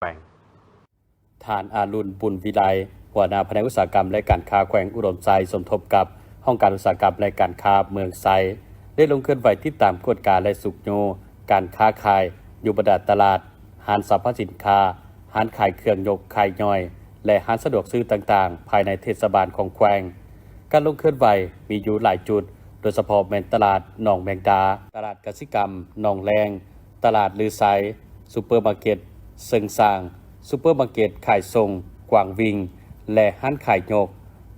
แขวงท่านอารุณบุญวิไลหัวหน้าแผนกอุตสาหกรรมและการค้าแขวงอุดมไซสมทบกับห้องการอุตสาหกรรมและการค้าเมืองไซได้ลงเคลื่อนไหวติดตามกฎการและสุกโยการค้าขายอยู่บรรดาตลาดห้างสรรพสินค้าห้างขายเครื่องยกขายย่อยและห้างสะดวกซื้อต่างๆภายในเทศบาลของแขวงการลงเคลื่อนไหวมีอยู่หลายจุดโดยเฉพาะแม่นตลาดหนองแมงดาตลาดกสิกรรมหนองแรงตลาดลือไซซูเปอร์มาร์เก็ตเซิงซางซูเปอร์มาร์เก็ตขายส่งกวางวิงและห้างขายยก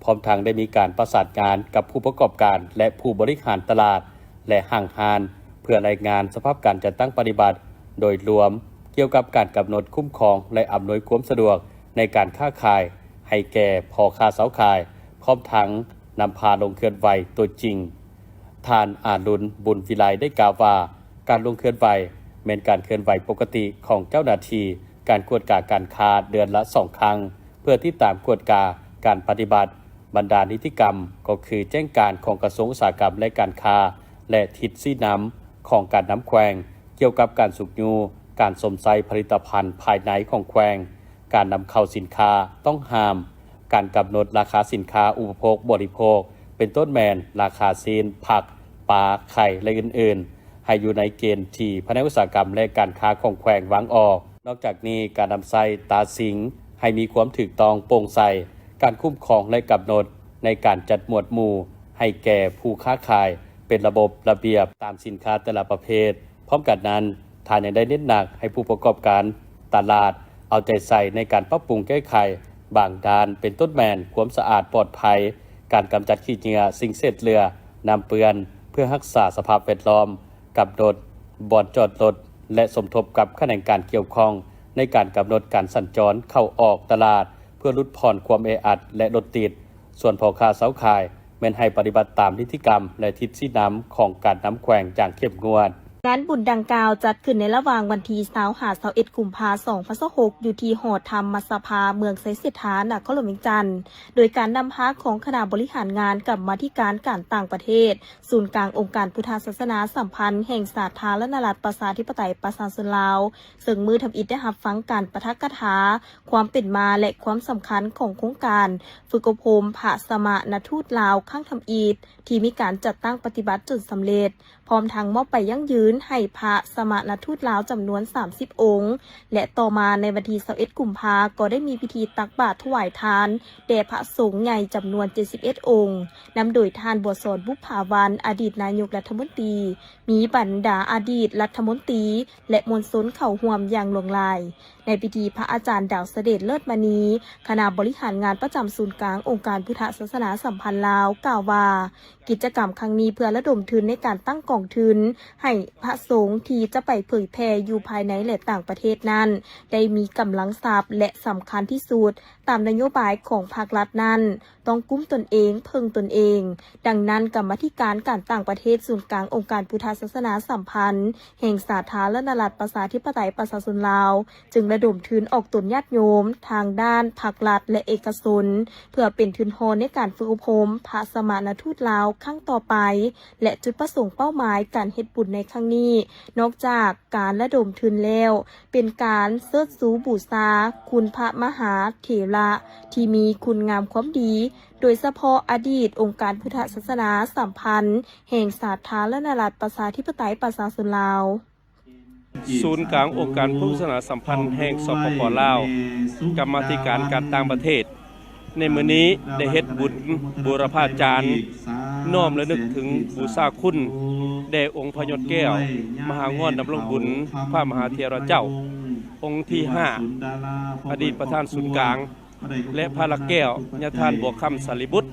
พร้อมทางได้มีการประสานงานกับผู้ประกอบการและผู้บริหารตลาดและห้างห้านเพื่อรายงานสภาพการจัดตั้งปฏิบัติโดยรวมเกี่ยวกับการกำหนดคุ้มครองและอำนวยความสะดวกในการค้าขายให้แก่พ่อค้าเสาขายพร้อมทั้งนำพาลงเคลื่อนไหวตัวจริงท่านอารุณบุญวิไลได้กล่าวว่าการลงเคลื่อนไหวเป็นการเคลื่อนไหวปกติของเจ้าหน้าที่การกวดกาการค้าเดือนละ2 ครั้งเพื่อที่ตามกวดกาการปฏิบัติบรรดานิติกรรมก็คือแจ้งการของกระทรวงอุตสาหกรรมและการค้าและทิศซี่น้ำของการน้ำแขวงเกี่ยวกับการสุกยูการสมไซผลิตภัณฑ์ภายในของแขวงการนำเข้าสินค้าต้องห้ามการกำหนดราคาสินค้าอุปโภคบริโภคเป็นต้นแมนราคาซีนผักปลาไข่และอื่นๆให้อยู่ในเกณฑ์ที่แผนกอุตสาหกรรมและการค้าของแขวงวางออกนอกจากนี้การนำไส้ตาสิงให้มีความถูกต้องโปร่งใสการคุ้มครองและกำหนดในการจัดหมวดหมู่ให้แก่ผู้ค้าขายเป็นระบบระเบียบตามสินค้าแต่ละประเภทพร้อมกันนั้นท่านยังได้เน้นหนักให้ผู้ประกอบการตลาดเอาใจใส่ในการปรับปรุงแก้ไขบางด้านเป็นต้นแมนความสะอาดปลอดภัยการกำจัดขี้เหงื่อสิ่งเศษเรือน้ำเปื้อนเพื่อรักษาสภาพแวดล้อมกำหนดบ่อนจอดรถและสมทบกับขนงการเกี่ยวข้องในการกำหนดการสัญจรเข้าออกตลาดเพื่อลดผ่อนความแออัดและรถติดส่วนพ่อค้าเสาขายแม้นให้ปฏิบัติตามนิติกรรมและทิศชี้นำของการน้ำแขวงอย่างเข้มงวดงานบุญดังกล่าวจัดขึ้นในระหว่างวันที่20-21 กุมภาพันธ์ 2026 อยู่ที่หอธรรมสภาเมืองไซเสถา นครหลวงเวียงจันทร์โดยการนำพาของคณะบริหารงานกรรมาธิการต่างประเทศศูนย์กลางองค์การพุทธศาสนาสัมพันธ์แห่งสาธารณรัฐประชาธิปไตยประชาชนลาวซึ่งมือทำอิฐได้รับฟังการปะทะกถาความเป็นมาและความสำคัญของโครงการฝึกอบรมพระสมณทูตลาวข้างทำอิฐที่มีการจัดตั้งปฏิบัติจนสำเร็จพร้อมทั้งมอบไปยั่งยืนให้พระสมณทูตลาวจำนวน30 องค์และต่อมาในวันที่21 กุมภาพันธ์ก็ได้มีพิธีตักบาตรถวายทานแด่พระสงฆ์ใหญ่จำนวน71 องค์นำโดยท่านบัวสอนบุภาวันอดีตนายกรัฐมนตรีมีบรรดาอดีตรัฐมนตรีและมวลชนเข้าร่วมอย่างหลวงหลายในพิธีพระอาจารย์ดาวเสด็จเลิศมณีคณะบริหารงานประจำศูนย์กลางองค์การพุทธศาสนาสัมพันธ์ลาวกล่าวว่ากิจกรรมครั้งนี้เพื่อระดมทุนในการตั้งกองทุนให้พระสงฆ์ที่จะไปเผยแผ่อยู่ภายในและต่างประเทศนั้นได้มีกำลังทรัพย์และสำคัญที่สุดตามนโยบายของภาครัฐนั้นต้องกุ้มตนเองเพิ่งตนเองดังนั้นกรรมาธิการต่างประเทศศูนย์กลางองค์การพุทธศาสนาสัมพันธ์แห่งสาธารณรัฐประชาธิปไตยประชาชนลาวจึงระดมทุนออกตนญาติโยมทางด้านภาครัฐและเอกชนเพื่อเป็นทุนโฮในการฝึกอบรมพระสมณทูตลาวครั้งต่อไปและจุดประสงค์เป้าหมายการเฮ็ดบุญในครั้งนี้นอกจากการระดมทุนแล้วเป็นการเชิดชูบูชาคุณพระมหาเถระที่มีคุณงามความดีโดยเฉพาะอดีตองค์การพุทธศาสนาสัมพันธ์แห่งสาธารณรัฐประชาธิปไตยประชาชนลาวศูนย์กลางองค์การพุทธศาสนาสัมพันธ์แห่งสปป.ลาวกรรมาธิการการต่างประเทศในมื้อนี้ได้เฮ็ดบุญบูรพาจารย์น้อมระลึกถึงบูชาคุณแด่องค์พระยศแก้วมหางอนดำรงบุญพระมหาเถระเจ้าองค์ที่5อดีตประธานศูนย์กลางและพระลักแก้วญาทานบัวคำสารีบุตร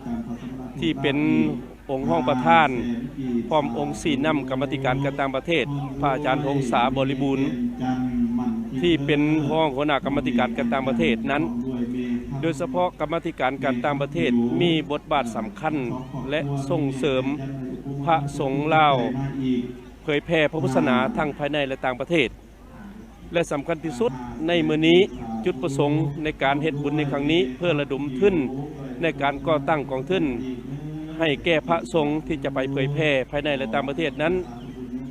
ที่เป็นองค์ห้องประธานพร้อมองค์สีนำกรรมาธิการการต่างประเทศพระอาจารย์พงษาบริบูรณ์ที่เป็นห้องหัวหน้ากรรมาธิการการต่างประเทศนั้นโดยเฉพาะกรรมาธิการการต่างประเทศมีบทบาทสำคัญและส่งเสริมพระสงฆ์ลาวเผยแผ่พระพุทธศาสนาทั้งภายในและต่างประเทศและสำคัญที่สุดในมื้อนี้จุดประสงค์ในการเฮ็ดบุญในครั้งนี้เพื่อระดมทุนในการก่อตั้งกองทุนให้แก่พระสงฆ์ที่จะไปเผยแผ่ภายในและต่างประเทศนั้น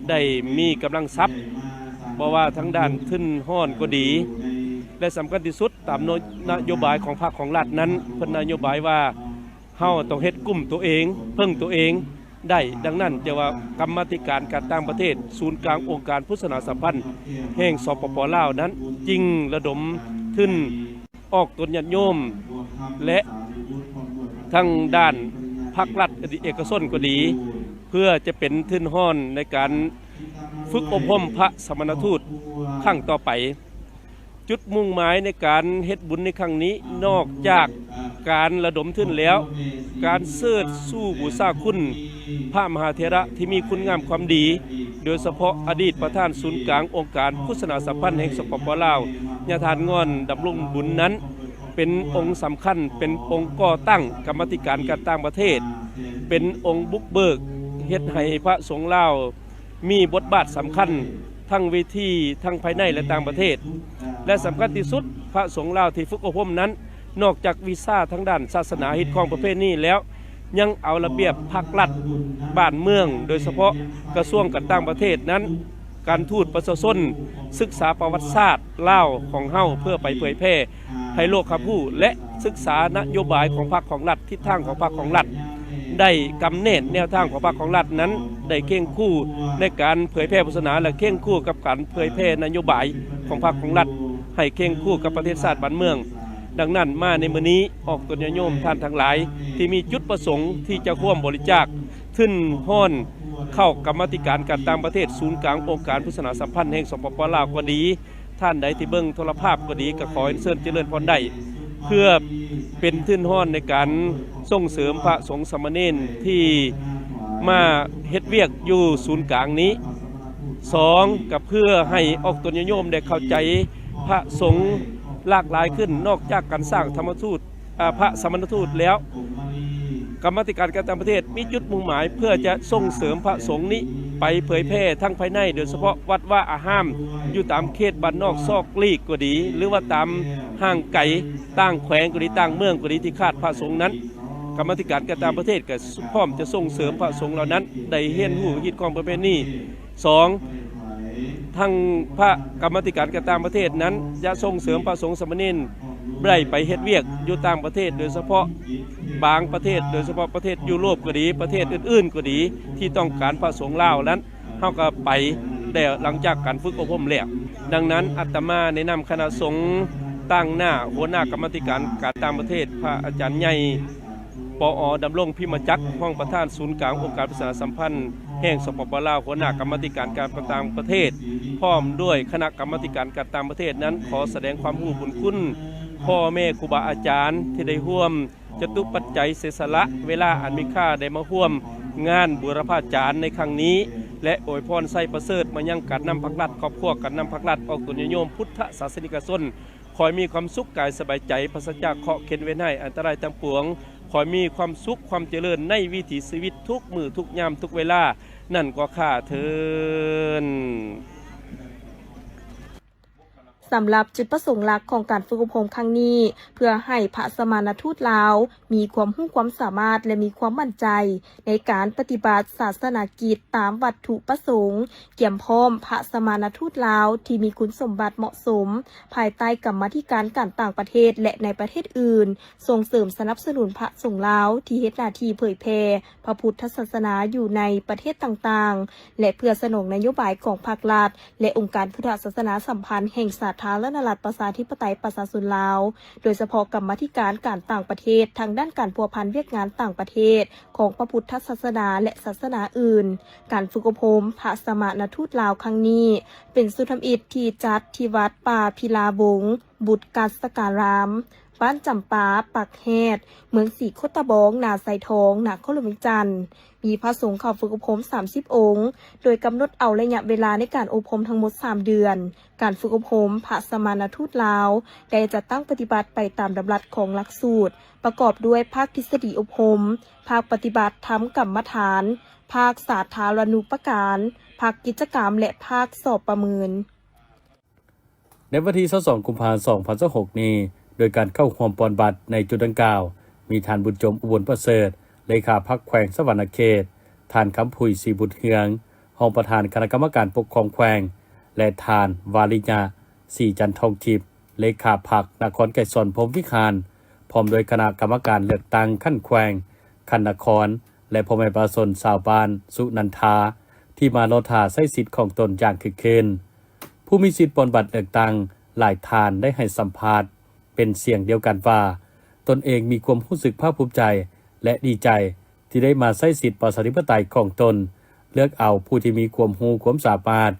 ได้มีกำลังทรัพย์บ่ว่าทั้งด้านทุนห้อนก็ดี และสำคัญที่สุดตามนโยบายของภาคของรัฐนั้นเพิ่นนโยบายว่าเฮาต้องเฮ็ดกลุ่มตัวเองเพิ่งตัวเองได้ดังนั้นจะว่ากรรมาธิการการต่างประเทศศูนย์กลางองค์การพุทธศาสนาสัมพันธ์แห่งสปป.ลาวนั้นจริงระดมทุนออกตนญาติโยมและทั้งด้านภาครัฐเอกชนก็ดี เพื่อจะเป็นทุนห้อนในการฝึกอบรมพระสมณทูตครั้งต่อไปจุดมุ่งหมายในการเฮ็ดบุญในครั้งนี้นอกจากการระดมทุนแล้ว การเสิร์ชสู้บูชาคุณพระมหาเถระที่มีคุณงามความดีโดยเฉพาะอดีตประธานศูนย์กลางองค์การพุทธศาสนาสัมพันธ์แห่งสปป.ลาวญาทานงอนดำรงบุญนั้นเป็นองค์สำคัญเป็นองค์ก่อตั้งกรรมาธิการการต่างประเทศเป็นองค์บุกเบิกเฮ็ดให้พระสงฆ์ลาวมีบทบาทสำคัญทั้งเวทีทั้งภายในและต่างประเทศและสำคัญที่สุดพระสงฆ์ลาวที่ฝึกอบรมนั้นนอกจากวีซ่าทั้งด้านศาสนาฮิตของประเภทนี้แล้วยังเอาระเบียบภาครัฐบ้านเมืองโดยเฉพาะกระทรวงการต่างประเทศนั้นการทูตประชาชนศึกษาประวัติศาสตร์ลาวของเฮาเพื่อไปเผยแพร่ให้โลกรับรู้และศึกษานโยบายของพรรคของรัฐทิศทางของพรรคของรัฐได้กำเนิดแนวทางของพรรคของรัฐนั้นได้เข่งคู่ในการเผยแพร่ศาสนาและเข่งคู่กับการเผยแพร่นโยบายของพรรคของรัฐให้เข่งคู่กับประเทศชาติบ้านเมืองดังนั้นมาในมื้อนี้ออกตนโยมท่านทั้งหลายที่มีจุดประสงค์ที่จะร่วมบริจาคทุนห้อนเข้ากรรมาธิการการต่างประเทศศูนย์กลางองค์การพุทธศาสนาสัมพันธ์แห่งสปป.ลาวก็ดีท่านใดที่เบิ่งโทรภาพก็ดีก็ขอเชิญเจริญพรได้เพื่อเป็นทุนห้อนในการส่งเสริมพระสงฆ์สามเณรที่มาเฮ็ดเวียกอยู่ศูนย์กลางนี้2กับเพื่อให้ออกตนโยมได้เข้าใจพระสงฆ์หลากหลายขึ้นนอกจากการสร้างธรรมทูตพระสมณทูตแล้วกรรมาธิการการต่างประเทศมีจุดมุ่งหมายเพื่อจะส่งเสริมพระสงฆ์นี้ไปเผยแพร่ทั้งภายในโดยเฉพาะวัดว่าอาห้ามอยู่ตามเขตบ้านนอกซอกลีกก็ดีหรือว่าตามห้างไก่ต่างแขวงก็ดีต่างเมืองก็ดีที่ขาดพระสงฆ์นั้นกรรมาธิการการต่างประเทศก็พร้อมจะส่งเสริมพระสงฆ์เหล่านั้นได้เรียนรู้คิดของประเพณี2ทั้งพระกรรมาธิการการต่างประเทศนั้นจะส่งเสริมพระสงฆ์สามเณรได้ไปเฮ็ดเวียกอยู่ต่างประเทศโดยเฉพาะบางประเทศโดยเฉพาะประเทศยุโรปก็ดีประเทศอื่นๆก็ดีที่ต้องการพระสงฆ์ลาวนั้นเฮาก็ไปได้หลังจากการฝึกอบรมแล้วดังนั้นอาตมาแนะนำคณะสงฆ์ตั้งหน้าหัวหน้ากรรมาธิการการต่างประเทศพระอาจารย์ใหญ่ปอ.ดำรงพิมจักรห้องประธานศูนย์กลางองค์การพุทธศาสนาสัมพันธ์แห่งสปป.ลาวหัวหน้ากรรมาธิการการต่างประเทศพร้อมด้วยคณะกรรมาธิการการต่างประเทศนั้นขอแสดงความรู้บุญคุณพ่อแม่ครูบาอาจารย์ที่ได้ร่วมจตุปัจจัยเสียสละเวลาอันมีค่าได้มาร่วมงานบูรพาจารย์ในครั้งนี้และอวยพรใส่ประเสริฐมายังการนำภาครัฐครอบครัวการนำภาครัฐออกตนโยมพุทธศาสนิกชนขอมีความสุขกายสบายใจปราศจากเคราะห์เข็ญเว้นให้อันตรายทั้งปวงขอมีความสุขความเจริญในวิถีชีวิตทุกมื้อทุกยามทุกเวลานั่นก็ข้าเทิน สำหรับจุดประสงค์หลักของการฝึกอบรมครั้งนี้เพื่อให้พระสมณทูตลาวมีความรู้ความสามารถและมีความมั่นใจในการปฏิบัติศาสนากิจตามวัตถุประสงค์เกี่ยมพร้อมพระสมณทูตลาวที่มีคุณสมบัติเหมาะสมภายใต้กรรมาธิการการต่างประเทศและในประเทศอื่นส่งเสริมสนับสนุนพระสงฆ์ลาวที่เฮ็ดหน้าที่เผยแพร่พระพุทธศาสนาอยู่ในประเทศต่างๆและเพื่อสนองนโยบายของภาครัฐและองค์การพุทธศาสนาสัมพันธ์แห่งสาธารณรัฐประชาธิปไตยประชาชนลาวโดยเฉพาะกรรมาธิการการต่างประเทศทางด้านการพัวพันเวียกงานต่างประเทศของพระพุทธศาสนาและศาสนาอื่นการฝึกอบรมพระสมณทูตลาวครั้งนี้เป็นสุธรรมอิฐที่จัดที่วัดป่าพิลาบงบุตรกัสการามบ้านจำปาปักแฮดเมืองสีโคตะบองนาไซทองนาโคลมิจันทร์มีพระสงฆ์เข้าฝึกอบรม30 องค์โดยกำหนดเอาระยะเวลาในการอบรมทั้งหมด3 เดือนการฝึกอบรมพระสมณทูตลาวได้จัดตั้งปฏิบัติไปตามดำรัสของหลักสูตรประกอบด้วยภาคทฤษฎีอบรมภาคปฏิบัติธรรมกรรมฐานภาคสาธารณูปการภาคกิจกรรมและภาคสอบประเมินในวันที่22 กุมภาพันธ์ 2026 นี้โดยการเข้าความปอนบัตรในจุดดังกล่าวมีท่านบุญจมอุบลประเสริฐเลขาพรรคแขวงสวรรณเขตท่านคำพุยศรีบุตรเฮืองรองประธานคณะกรรมการปกครองแขวงและท่านวาลิญาศรีจันทองทิพย์ เลขาพรรคนครไกรสอนพรหมวิหารพร้อมโดยคณะกรรมการเลือกตั้งขั้นแขวงขั้นนครและพ่อแม่ประชาชนชาวบ้านสุนันทาที่มารอท่าใช้สิทธิ์ของตนอย่างคึกคืนผู้มีสิทธิ์ปนบัตรเลือกตั้งหลายท่านได้ให้สัมภาษณ์เป็นเสียงเดียวกันว่าตนเองมีความรู้สึกภาคภูมิใจและดีใจที่ได้มาใช้สิทธิ์ประชาธิปไตยของตนเลือกเอาผู้ที่มีความรู้ความสามารถ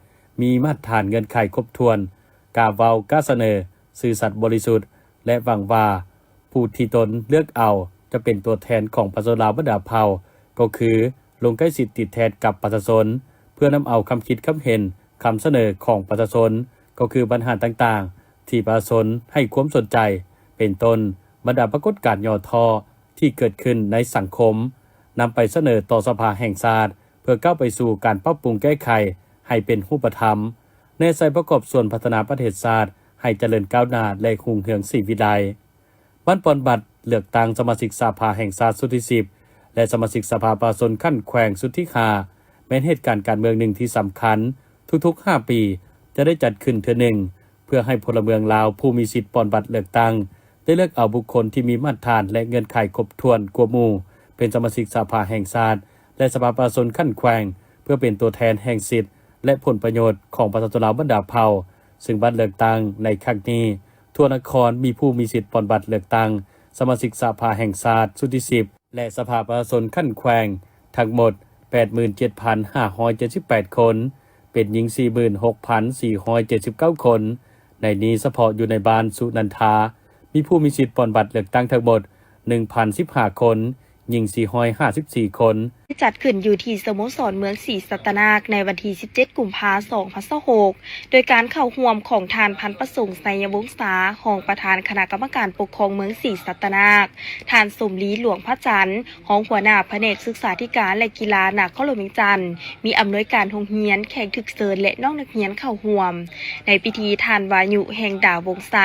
มีมาตรฐานเงื่อนไขครบถ้วนกล้าเว้ากล้าเสนอซื่อสัตย์บริสุทธิ์และหวังว่าผู้ที่ตนเลือกเอาจะเป็นตัวแทนของประชาชนลาวบรรดาเผ่าก็คือลงใกล้สิทธิ์ติดแทนกับประชาชนเพื่อนำเอาคำคิดคำเห็นคำเสนอของประชาชนก็คือปัญหาต่างๆที่ประชาชนให้ความสนใจเป็นต้นบรรดาปรากฏการณ์ย่อท่อที่เกิดขึ้นในสังคมนำไปเสนอต่อสภาแห่งชาติเพื่อก้าวไปสู่การปรับปรุงแก้ไขให้เป็นรูปธรรมในใส่ประกอบส่วนพัฒนาประเทศชาติให้เจริญก้าวหน้าและรุ่งเรืองศรีวิไลบ้านปอนบัตรเลือกตั้งสมาชิกสภาแห่งชาติสุดที่10และสมาชิกสภาประชาชนขั้นแขวงสุดที่5แม้นเหตุการณ์การเมืองหนึ่งที่สำคัญทุกๆ5ปีจะได้จัดขึ้นเทื่อหนึ่งเพื่อให้พลเมืองลาวผู้มีสิทธิ์ปอนบัตรเลือกตั้งได้เลือกเอาบุคคลที่มีมาตรฐานและเงื่อนไขครบถ้วนกว่าหมู่เป็นสมาชิกสภาแห่งชาติและสภาประชาชนขั้นแขวงเพื่อเป็นตัวแทนแห่งสิทธิ์และผลประโยชน์ของประชาชนลาวบรรดาเผ่าซึ่งบัตรเลือกตั้งในครั้งนี้ทั่วนครมีผู้มีสิทธิ์ปอนบัตรเลือกตั้งสมาชิกสภาแห่งชาติสุดที่10และสภาประชาชนขั้นแขวงทั้งหมด 87,578 คนเป็นหญิง 46,479 คนในนี้เฉพาะอยู่ในบ้านสุนันทามีผู้มีสิทธิ์ปอนบัตรเลือกตั้งทั้งหมด 1,015 คนหญิง 454 คนจัดขึ้นอยู่ที่สโมสรเมืองศรีสัตนาคในวันที่ 17 กุมภาพันธ์ 2026 โดยการเข้าร่วมของทานพันประสงค์ไสยวงศารองประธานคณะกรรมการปกครองเมืองศรีสัตนาคทานสมลีหลวงพระจันทร์รองหัวหน้าแผนกศึกษาธิการและกีฬานักขลุ่มจันทร์มีอำนวยการโรงเรียนแข่งถึกเซินและน้องนักเรียนเข้าร่วมในพิธีทานวายุแห่งดาววงไซ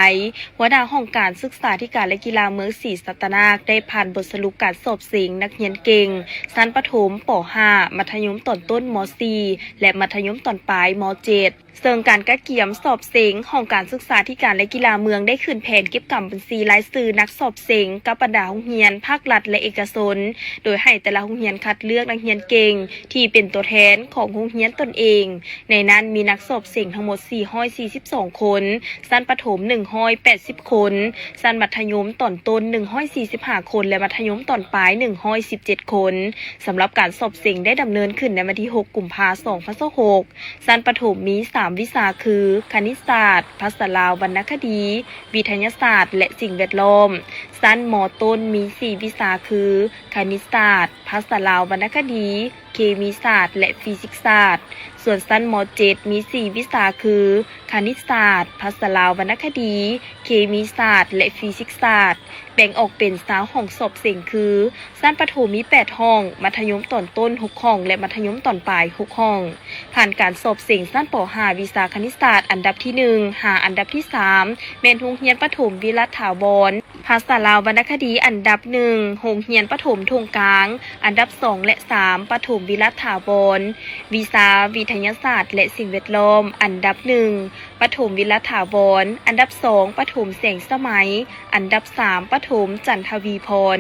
หัวหน้าห้องการศึกษาธิการและกีฬาเมืองศรีสัตนาคได้ผ่านบทสรุปการสอบสิ่งนักเรียนเก่งชั้นประถมป.5 มัธยมตอนต้นม.4 และมัธยมตอนปลายม.7 ซึ่งการกะเกียมสอบเสียงของการศึกษาธิการและกีฬาเมืองได้ขึ้นแผนเก็บกำบัญชีรายชื่อนักสอบเสียงกับบรรดาโรงเรียนภาครัฐและเอกชนโดยให้แต่ละโรงเรียนคัดเลือกนักเรียนเก่งที่เป็นตัวแทนของโรงเรียนตนเองในนั้นมีนักสอบเสียงทั้งหมด442คนชั้นประถม180คนชั้นมัธยมตอนต้น145คนและมัธยมตอนปลาย117คนสำหรับการสอบเสียงได้ดำเนินขึ้นในวันที่6 กุมภาพันธ์ 2026ชั้นประถมมี3วิชาคือคณิตศาสตร์ภาษาลาววรรณคดีวิทยาศาสตร์และสิ่งแวดล้อมชั้นม.ต้นมี4วิชาคือคณิตศาสตร์ภาษาลาววรรณคดีเคมีศาสตร์และฟิสิกส์ศาสตร์ส่วนชั้นม.7 มี4วิชาคือคณิตศาสตร์ภาษาลาววรรณคดีเคมีศาสตร์และฟิสิกส์ศาสตร์แบ่งออกเป็น20ห้องสอบเสียงคือชั้นประถมมี8ห้องมัธยมตอนต้น6ห้องและมัธยมตอนปลาย6ห้องผ่านการสอบเสียงชั้นป.5 วิชาคณิตศาสตร์อันดับที่1หาอันดับที่3แม่นโรงเรียนประถมวิรัตถาวรภาษาลาววรรณคดีอันดับ1โรงเรียนประถมทงกลางอันดับ2และ3ประถมวิรัตถาวรวิชาวิทยาศาสตร์และสิ่งแวดล้อมอันดับ1ประถมวิรัตถาวรอันดับ2ประถมแสงสมัยอันดับ3ประถมจันทวีพร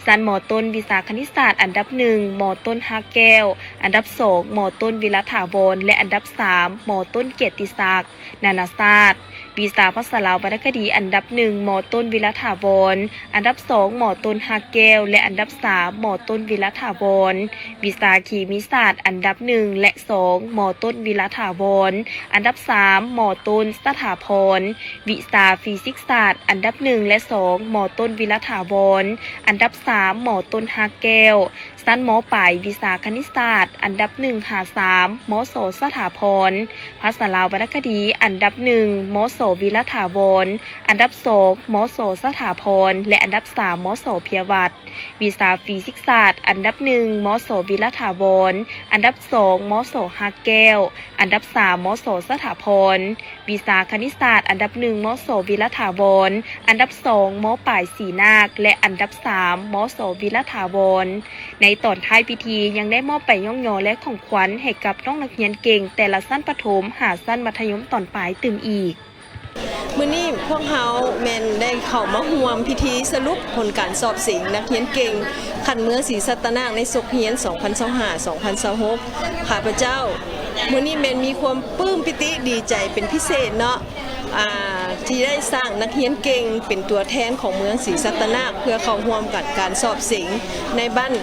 ชั้นม.ต้นวิชาคณิตศาสตร์อันดับ1ม.ต้นฮักแก้วอันดับ2ม.ต้นวิรัตถาวรและอันดับ3ม.ต้นเกียรติศักดิ์นานาศาสตร์วิชาภาษาลาววรรณคดีอันดับ1ม.ต้นวิรัตถาวรอันดับ2ม.ต้นฮักแก้วและอันดับ3ม.ต้นวิรัตถาวรวิชาเคมีศาสตร์อันดับ1และ2ม.ต้นวิรัตถาวรอันดับ3ม.ต้นสถาพรวิชาฟิสิกส์ศาสตร์อันดับ1และ2ม.ต้นวิรัตถาวรอันดับ3ม.ต้นฮักแก้วชั้นม.ปลายวิชาคณิตศาสตร์อันดับ1หา3ม.โสสถาพรภาษาลาววรรณคดีอันดับ1ม.โสวิรัตถาวรอันดับ2ม.โสสถาพรและอันดับ3ม.โสเพียวัฒน์วิชาฟิสิกส์ศาสตร์อันดับ1ม.โสวิรัตถาวรอันดับ2ม.โสฮักแก้วอันดับ3ม.โสสถาพรวิชาคณิตศาสตร์อันดับ1ม.โสวิรัตถาวรอันดับ2ม.ปลายสีนาคและอันดับ3ม.โสวิรัตถาวรในตอนท้ายพิธียังได้มอบไปย่องยอและของขวัญให้กับน้องนักเรียนเก่งแต่ละชั้นประถมหาชั้นมัธยมตอนปลายตื่มอีก มื้อนี้พวกเขาแม่นได้เข้ามาร่วมพิธีสรุปผลการสอบสิงนักเรียนเก่งขันเมืองศรีสัตนากในสุขเฮียน 2025-2026 ข้าพเจ้ามื้อนี้แม่นมีความปลื้มปิติดีใจเป็นพิเศษเนาะที่ได้สร้างนักเรียนเก่งเป็นตัวแทนของเมืองศรีสัตนากเพื่อเข้าร่วมกับการสอบสิงในบ้าน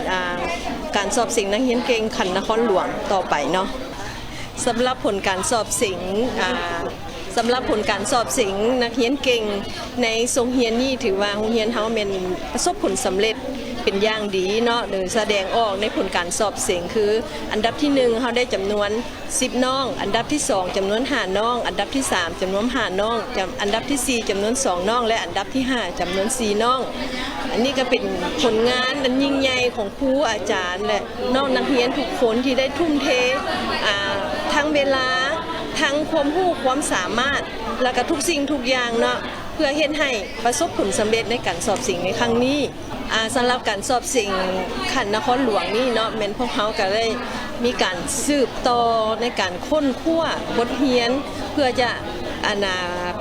การสอบสิงนักเรียนเก่งขันนครหลวงต่อไปเนาะสำหรับผลการสอบสิงนักเรียนเก่งในโรงเรียนนี้ถือว่าโรงเรียนเฮาเป็นประสบผลสำเร็จเป็นอย่างดีเนาะโดยแสดงออกในผลการสอบเสียงคืออันดับที่1เฮาได้จำนวน10น้องอันดับที่2จำนวน5น้องอันดับที่3จำนวน5น้องอันดับที่4จำนวน2น้องและอันดับที่5จำนวน4น้องอันนี้ก็เป็นผลงานอันยิ่งใหญ่ของครูอาจารย์และน้องนักเรียนทุกคนที่ได้ทุ่มเททั้งเวลาทั้งความรู้ความสามารถแล้วก็ทุกสิ่งทุกอย่างเนาะเพื่อเฮ็ดให้ประสบผลสำเร็จในการสอบสิ่งในครั้งนี้สำหรับการสอบสิ่งขันนครหลวงนี่เนาะแม่นพวกเขาก็ได้มีการสืบต่อในการค้นคว้าบทเรียนเพื่อจะ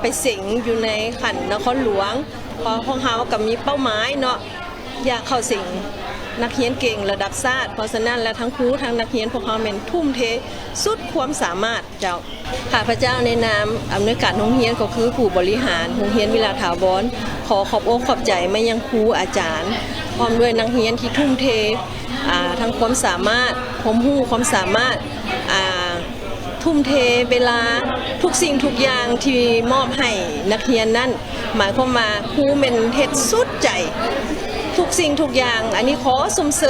ไปสิงอยู่ในขันนครหลวงเพราะพวกเขาก็มีเป้าหมายเนาะอยากเข้าสิงนักเรียนเก่งระดับชาติเพราะฉะนั้นแล้วทั้งครูทั้งนักเรียนพวกเขาเป็นทุ่มเทสุดความสามารถเจ้าข้าพเจ้าในนามอำนวยการโรงเรียนก็คือผู้บริหารโรงเรียนวิลาถาวรขอขอบอกขอบใจมายังครูอาจารย์พร้อมด้วยนักเรียนที่ทุ่มเททั้งความสามารถความรู้ความสามารถทุ่มเทเวลาทุกสิ่งทุกอย่างที่มอบให้นักเรียนนั้นหมายความว่าครูเป็นเฮ็ดสุดใจทุกสิ่งทุกอย่างอันนี้ขอสมเส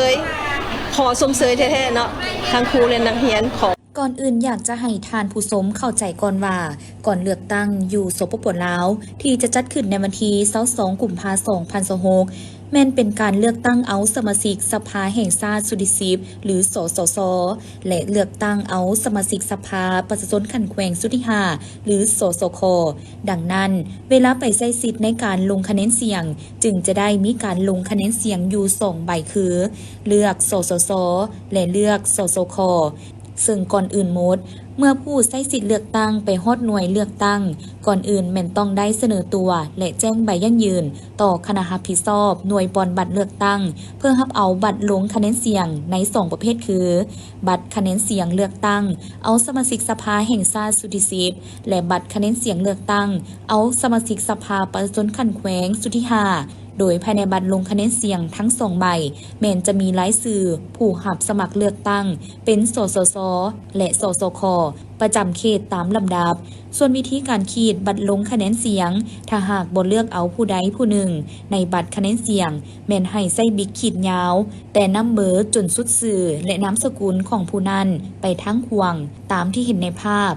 ยแท้ๆเนาะทั้งครูและนักเรียนขอ ก่อนอื่นอยากจะให้ทานผู้ชมเข้าใจก่อนว่าก่อนเลือกตั้งอยู่สปปลาวที่จะจัดขึ้นในวันที่22กุมภาพันธ์2026แม่นเป็นการเลือกตั้งเอาสมาชิกสภาแห่งชาติสุดิสิบหรือสสสและเลือกตั้งเอาสมาชิกสภาประชาชนขันแขวงสุธิหาหรือสสคดังนั้นเวลาไปใช้สิทธิ์ในการลงคะแนนเสียงจึงจะได้มีการลงคะแนนเสียงอยู่2ใบคือเลือกสสสและเลือกสสคซึ่งก่อนอื่นหมดเมื่อผู้ใช้สิทธิ์เลือกตั้งไปฮอดหน่วยเลือกตั้งก่อนอื่นแม่นต้องได้เสนอตัวและแจ้งใบยั่งยืนต่อคณะรับผิดชอบหน่วยปอนบัตรเลือกตั้งเพื่อรับเอาบัตรลงคะแนนเสียงใน2ประเภทคือบัตรคะแนนเสียงเลือกตั้งเอาสมาชิกสภาแห่งชาติสุธิสิบและบัตรคะแนนเสียงเลือกตั้งเอาสมาชิกสภาประชาชนขันแขวงสุธิหาโดยภายในบัตรลงคะแนนเสียงทั้ง2ใบแม้นจะมีรายชื่อผู้รับสมัครเลือกตั้งเป็นสสสและสสคประจำเขตตามลำดับส่วนวิธีการขีดบัตรลงคะแนนเสียงถ้าหากบ่เลือกเอาผู้ใดผู้หนึ่งในบัตรคะแนนเสียงแม่นให้ใส่บิ๊กขีดยาวแต่นำเบอร์จนสุดสื่อและนามสกุลของผู้นั้นไปทั้งห่วงตามที่เห็นในภาพ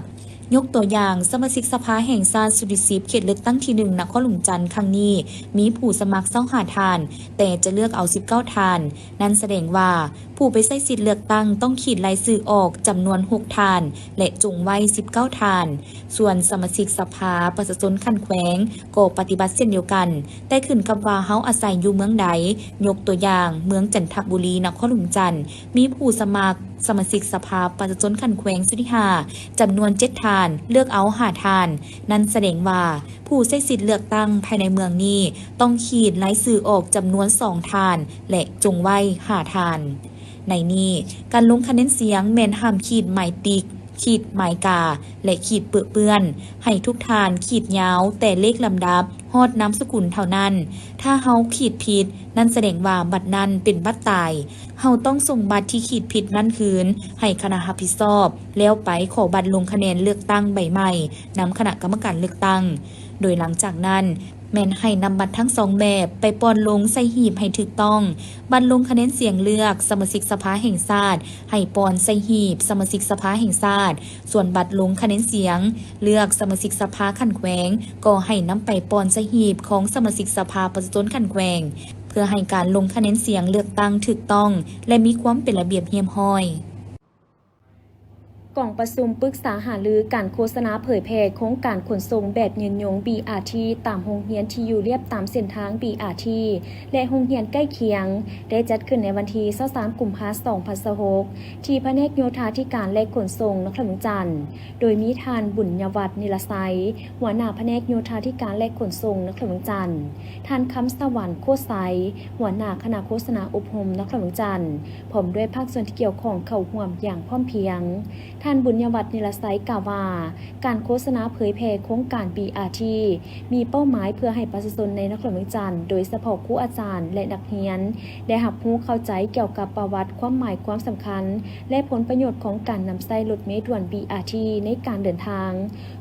ยกตัวอย่างสมาชิกสภาแห่งชาติสุดิสิบเขตเลือกตั้งที่1นครหลวงจันทร์ครั้งนี้มีผู้สมัคร25ทานแต่จะเลือกเอา19ทานนั่นแสดงว่าผู้ไปใช้สิทธิ์เลือกตั้งต้องขีดรายชื่อออกจำนวน6ทานและจุงไว้19ทานส่วนสมาชิกสภาประชาชนขันแขวงก็ปฏิบัติเช่นเดียวกันแต่ขึ้นกับว่าเฮาอาศัยอยู่เมืองใดยกตัวอย่างเมืองจันทบุรีนครหลวงจันทร์มีผู้สมัครสมาชิกสภาประชาชนขันแขวงสุธิหาจำนวน7ทานเลือกเอา5ทานนั่นแสดงว่าผู้ใช้สิทธิ์เลือกตั้งภายในเมืองนี้ต้องขีดรายชื่อออกจำนวน2ทานและจงไว้5ทานในนี้การลงคะแนนเสียงแม่นห้ามขีดหมายติ๊กขีดหมายกาและขีดเปื้อนให้ทุกทานขีดยาวแต่เลขลำดับฮอดนามสกุลเท่านั้นถ้าเฮาขีดผิดนั่นแสดงว่าบัตรนั้นเป็นบัตรตายเฮาต้องส่งบัตรที่ขีดผิดนั้นคืนให้คณะรับผิดชอบแล้วไปขอบัตรลงคะแนนเลือกตั้งใบใหม่นำคณะกรรมการเลือกตั้งโดยหลังจากนั้นแม่นให้นำบัตรทั้ง2แบบไปปอนลงใส่หีบให้ถูกต้องบัตรลงคะแนนเสียงเลือกสมาชิกสภาแห่งชาติให้ปอนใส่หีบสมาชิกสภาแห่งชาติส่วนบัตรลงคะแนนเสียงเลือกสมาชิกสภาขันแขวงก็ให้นำไปปอนใส่หีบของสมาชิกสภาประชาชนขันแขวงเพื่อให้การลงคะแนนเสียงเลือกตั้งถูกต้องและมีความเป็นระเบียบเรียบร้อย กล่องประชุมปรึกษาหารือการโฆษณาเผยแพร่โครงการขนส่งแบบยืนยง BRT ตามโรงเรียนที่อยู่เรียบตามเส้นทาง BRT และโรงเรียนใกล้เคียงได้จัดขึ้นในวันที่23 กุมภาพันธ์ 2026ที่แผนกโยธาธิการและขนส่งนครหลวงจันทร์โดยมีท่านบุญยวัฒน์นิรไสยหัวหน้าแผนกโยธาธิการและขนส่งนครหลวงจันทร์ท่านคำสวรรค์โคตรไสยหัวหน้าคณะโฆษณาอบรมนครหลวงจันทร์พร้อมด้วยภาคส่วนที่เกี่ยวข้องเข้าร่วมอย่างพร้อมเพรียงท่านบุญยวัฒน์นิรไสยกล่าวว่าการโฆษณาเผยแพร่โครงการ BRT มีเป้าหมายเพื่อให้ประชาชนในนครหลวงจันทร์โดยเฉพาะครูอาจารย์และนักเรียนได้รับรู้เข้าใจเกี่ยวกับประวัติความหมายความสำคัญและผลประโยชน์ของการนำใช้รถเมล์ด่วน BRT ในการเดินทาง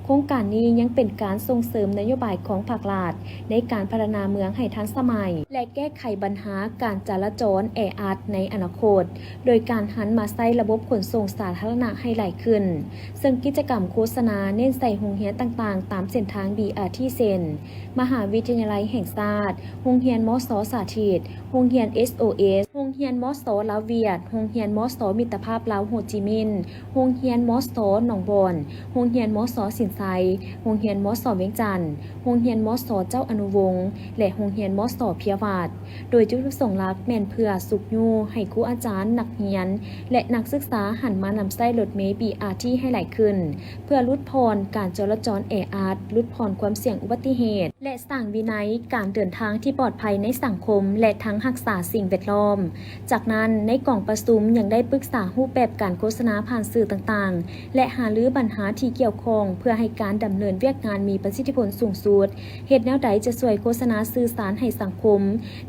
โครงการนี้ยังเป็นการส่งเสริมนโยบายของภาครัฐในการพัฒนาเมืองให้ทันสมัยและแก้ไขปัญหาการจราจรแออัดในอนาคตโดยการหันมาใช้ระบบขนส่งสาธารณะให้หลายขึ้นซึ่งกิจกรรมโฆษณาเน้นใส่โรงเรียนต่างๆตามเส้นทาง BRT เส้นมหาวิทยาลัยแห่งชาติโรงเรียนมส.สาธิตโรงเรียน SOS โรงเรียนมส.ลาวเวียดโรงเรียนมส.มิตรภาพลาวโฮจิมินห์โรงเรียนมส.หนองบอนโรงเรียนมส.สินไซโรงเรียนมส.เวียงจันทน์โรงเรียนมส.เจ้าอนุวงศ์และโรงเรียนมส.เพียวาดโดยจุดประสงค์หลักแม่นเพื่อสุขยูให้ครูอาจารย์นักเรียนและนักศึกษาหันมานำใช้รถเมล์ BRT ให้หลายขึ้นเพื่อลดพรการจราจรแออัดลดพรความเสี่ยงอุบัติเหตุและสร้างวินัยการเดินทางที่ปลอดภัยในสังคมและทั้งรักษาสิ่งแวดล้อมจากนั้นในกล่องประชุมยังได้ปรึกษารูปแบบการโฆษณาผ่านสื่อต่างๆและหารือปัญหาที่เกี่ยวข้องเพื่อให้การดำเนินเวียกงานมีประสิทธิผลสูงสุดเหตุแนวใดจะช่วยโฆษณาสื่อสารให้สังคม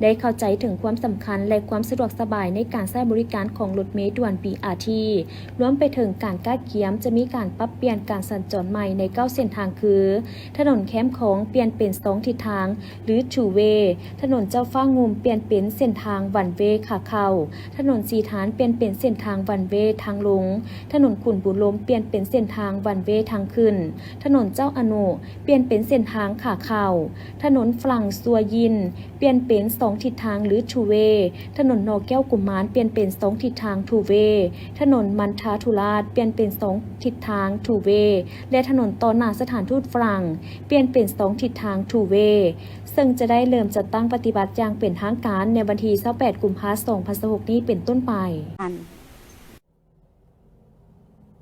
ได้เข้าใจถึงความสำคัญและความสะดวกสบายในการใช้บริการของรถเมล์ด่วน BRT รวมไปถึงการก้าเกียมจะมีการปรับเปลี่ยนการสัญจรใหม่ใน9เส้นทางคือถนนแคมป์ของเปลี่ยนเป็น2ทิศทางหรือ two way ถนนเจ้าฟ้างุมเปลี่ยนเป็นเส้นทาง one way ขาเข้าถนนสีฐานเปลี่ยนเป็นเส้นทาง one way ทางลงถนนขุนบุญลมเปลี่ยนเป็นเส้นทาง one way ทางขึ้นถนนเจ้าอนุเปลี่ยนเป็นเส้นทางขาเข้าถนนฝรั่งซัวยินเปลี่ยนเป็น2ทิศทางหรือ two way ถนนนอแก้วกุมารเปลี่ยนเป็น2ทิศทาง two way ถนนมันทาธุราชเปลี่ยนเป็น2ทิศทาง two way และถนนต่อหน้าสถานทูตฝรั่งเปลี่ยนเป็น2ทิศทาง two way ซึ่งจะได้เริ่มจัดตั้งปฏิบัติอย่างเป็นทางการในวันที่28 กุมภาพันธ์ 2026 นี้เป็นต้นไป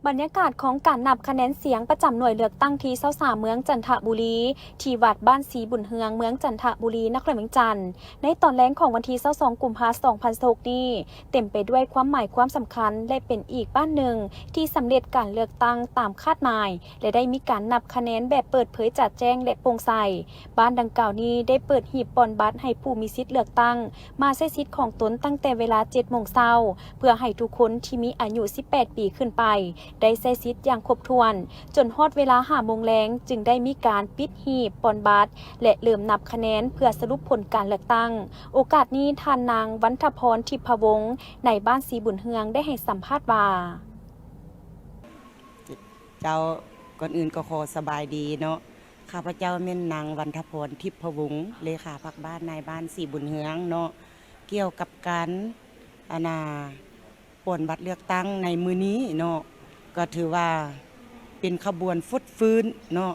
บรรยากาศของการนับคะแนนเสียงประจำหน่วยเลือกตั้งที่23เมืองจันทบุรีที่วัดบ้านศรีบุญเฮืองเมืองจันทบุรีนครหลวงจันทร์ในตอนแรกของวันที่22 กุมภาพันธ์ 2026 นี้เต็มไปด้วยความหมายความสำคัญและเป็นอีกบ้านหนึ่งที่สำเร็จการเลือกตั้งตามคาดหมายและได้มีการนับคะแนนแบบเปิดเผยจัดแจ้งและโปร่งใสบ้านดังกล่าวนี้ได้เปิดหีบปอนบัตรให้ผู้มีสิทธิ์เลือกตั้งมาใช้สิทธิ์ของตนตั้งแต่เวลา 7:00 น.เพื่อให้ทุกคนที่มีอายุ 18 ปีขึ้นไปได้ใช้สิทธิ์อย่างครบถ้วนจนฮอดเวลา 5 โมงแลงจึงได้มีการปิดหีบปอนบัตรและเริ่มนับคะแนนเพื่อสรุปผลการเลือกตั้งโอกาสนี้ท่านนางวรรณพรทิพวงศ์ในบ้านศรีบุญเฮืองได้ให้สัมภาษณ์ว่าเจ้าก่อนอื่นก็ขอสบายดีเนาะข้าพเจ้าแม่นนางวรรณพรทิพวงศ์เลขาพักบ้านนายบ้านศรีบุญเฮืองเนาะเกี่ยวกับการปนบัตรเลือกตั้งในมื้อนี้เนาะก็ถือว่าเป็นขบวนฟดฟื้นเนาะ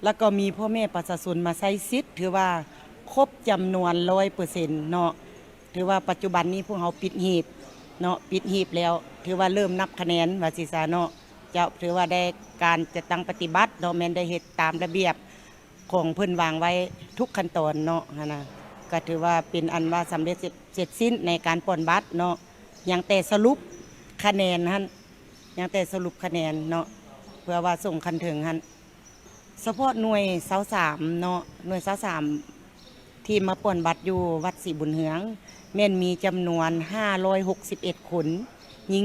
แล้วก็มีพ่อแม่ประชาชนมาใช้สิทธิ์ถือว่าครบจำนวน 100% เนาะถือว่าปัจจุบันนี้พวกเราปิดหีบเนาะปิดหีบแล้วถือว่าเริ่มนับคะแนนว่าสิซาเนาะเจ้าถือว่าได้การจัดตั้งปฏิบัติเนาะแม่นได้เฮ็ดตามระเบียบของเพิ่นวางไว้ทุกขั้นตอนเนาะนะก็ถือว่าเป็นอันว่าสำเร็จเสร็จสิ้นในการปนบัตรเนาะยังแต่สรุปคะแนนหั่นยังแต่สรุปคะแนนเนาะเพื่อว่าส่งคันถึงหั่นเฉพาะหน่วย23เนาะหน่วย23ที่มาป่วนบัตรอยู่วัดศรีบุญเฮืองแม่นมีจำนวน561คนหญิง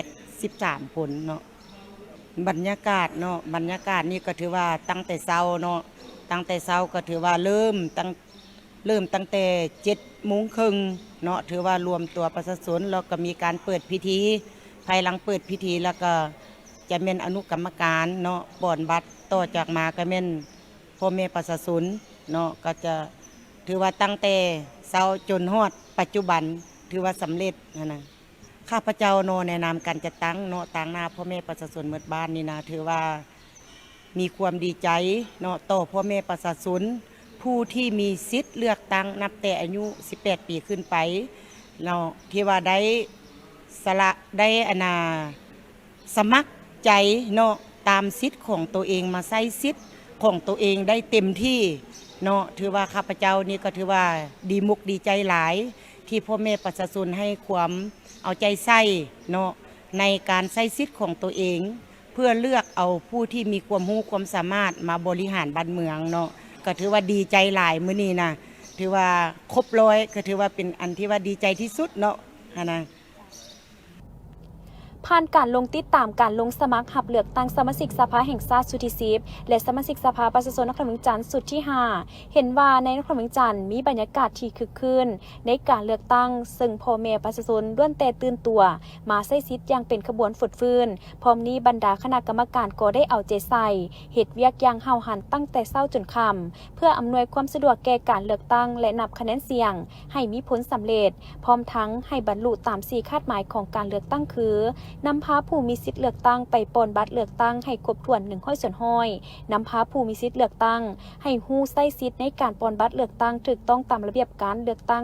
283คนเนาะบรรยากาศเนาะบรรยากาศนี่ก็ถือว่าตั้งแต่เช้าเนาะตั้งแต่เช้าก็ถือว่าเริ่มตั้งแต่7:30 น.เนาะถือว่ารวมตัวประชาชนแล้วก็มีการเปิดพิธีภายหลังเปิดพิธีแล้วก็จะเป็นอนุกรรมการเนาะป่อนบัตรต่อจากมาก็เป็นพ่อแม่ประชาชนเนาะก็จะถือว่าตั้งแต่เช้าจนฮอดปัจจุบันถือว่าสำเร็จนะ ข้าพเจ้าเนาะในนามการจัดตั้งเนาะต่างหน้าพ่อแม่ประชาชนเมืองบ้านนี่นะถือว่ามีความดีใจเนาะต่อพ่อแม่ประชาชนผู้ที่มีสิทธิ์เลือกตั้งนับแต่อายุ18 ปีขึ้นไปเนาะที่ว่าได้สละได้สมัครใจเนาะตามสิทธิ์ของตัวเองมาใช้สิทธิ์ของตัวเองได้เต็มที่เนาะถือว่าข้าพเจ้านี่ก็ถือว่าดีมุกดีใจหลายที่พ่อแม่ประชาชนให้ความเอาใจใส่เนาะในการใช้สิทธิ์ของตัวเอง เพื่อเลือกเอาผู้ที่มีความรู้ความสามารถมาบริหารบ้านเมืองเนาะก็ถือว่าดีใจหลายมื้อนี้นะถือว่าครบร้อยก็ถือว่าเป็นอันที่ว่าดีใจที่สุดเนาะนะ ผ่านการลงติดตามการลงสมัครหับเลือกตั้งสมาชิกสภาแห่งชาติสุดที่10และสมาชิกสภาประชาชนนครเวียงจันทร์สุดที่5เห็นว่าในนครเวียงจันทร์มีบรรยากาศที่คึกคืนในการเลือกตั้งซึ่งพ่อแม่ประชาชนล้วนแต่ตื่นตัวมาใช้สิทธิ์อย่างเป็นขบวนฝุดฟื้นพร้อมนี้บรรดาคณะกรรมการก็ได้เอาใจใส่เฮ็ดเวียกอย่างเฮาหันตั้งแต่เช้าจนค่ำเพื่ออำนวยความสะดวกแก่การเลือกตั้งและนับคะแนนเสียงให้มีผลสำเร็จพร้อมทั้งให้บรรลุตาม4คาดหมายของการเลือกตั้งคือนำพาผู้มีสิทธิ์เลือกตั้งไปปนบัตรเลือกตั้งให้ครบถ้วน100%นำพาผู้มีสิทธิ์เลือกตั้งให้ฮู้ใช้สิทธิ์ในการปนบัตรเลือกตั้งถูกต้องตามระเบียบการเลือกตั้ง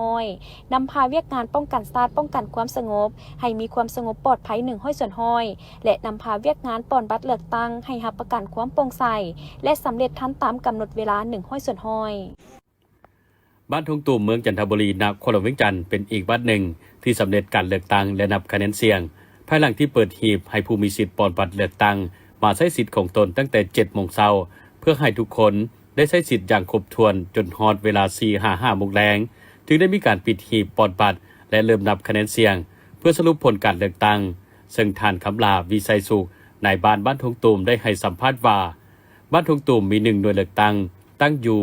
100%นำพาเวียกงานป้องกันชาติป้องกันความสงบให้มีความสงบปลอดภัย100%และนำพาเวียกงานปนบัตรเลือกตั้งให้รับประกันความโปร่งใสและสำเร็จทันตามกำหนดเวลา100%บ้านทงตุ่มเมืองจันทบุรีนครเวียงจันทร์เป็นอีกบ้านหนึ่งที่สำเร็จการเลือกตั้งและนับคะแนนเสียงภายหลังที่เปิดหีบให้ผู้มีสิทธิ์ปลอมบัตรเลือกตั้งมาใช้สิทธิ์ของตนตั้งแต่ 7 โมงเช้าเพื่อให้ทุกคนได้ใช้สิทธิ์อย่างครบถ้วนจนฮอดเวลา 4-5 โมงแลงจึงได้มีการปิดหีบปลอมบัตรและเริ่มนับคะแนนเสียงเพื่อสรุปผลการเลือกตั้งซึ่งท่านคำลาวิไสสุขนายบ้านบ้านทงตุ่มได้ให้สัมภาษณ์ว่าบ้านทงตุ่มมี1หน่วยเลือกตั้งตั้งอยู่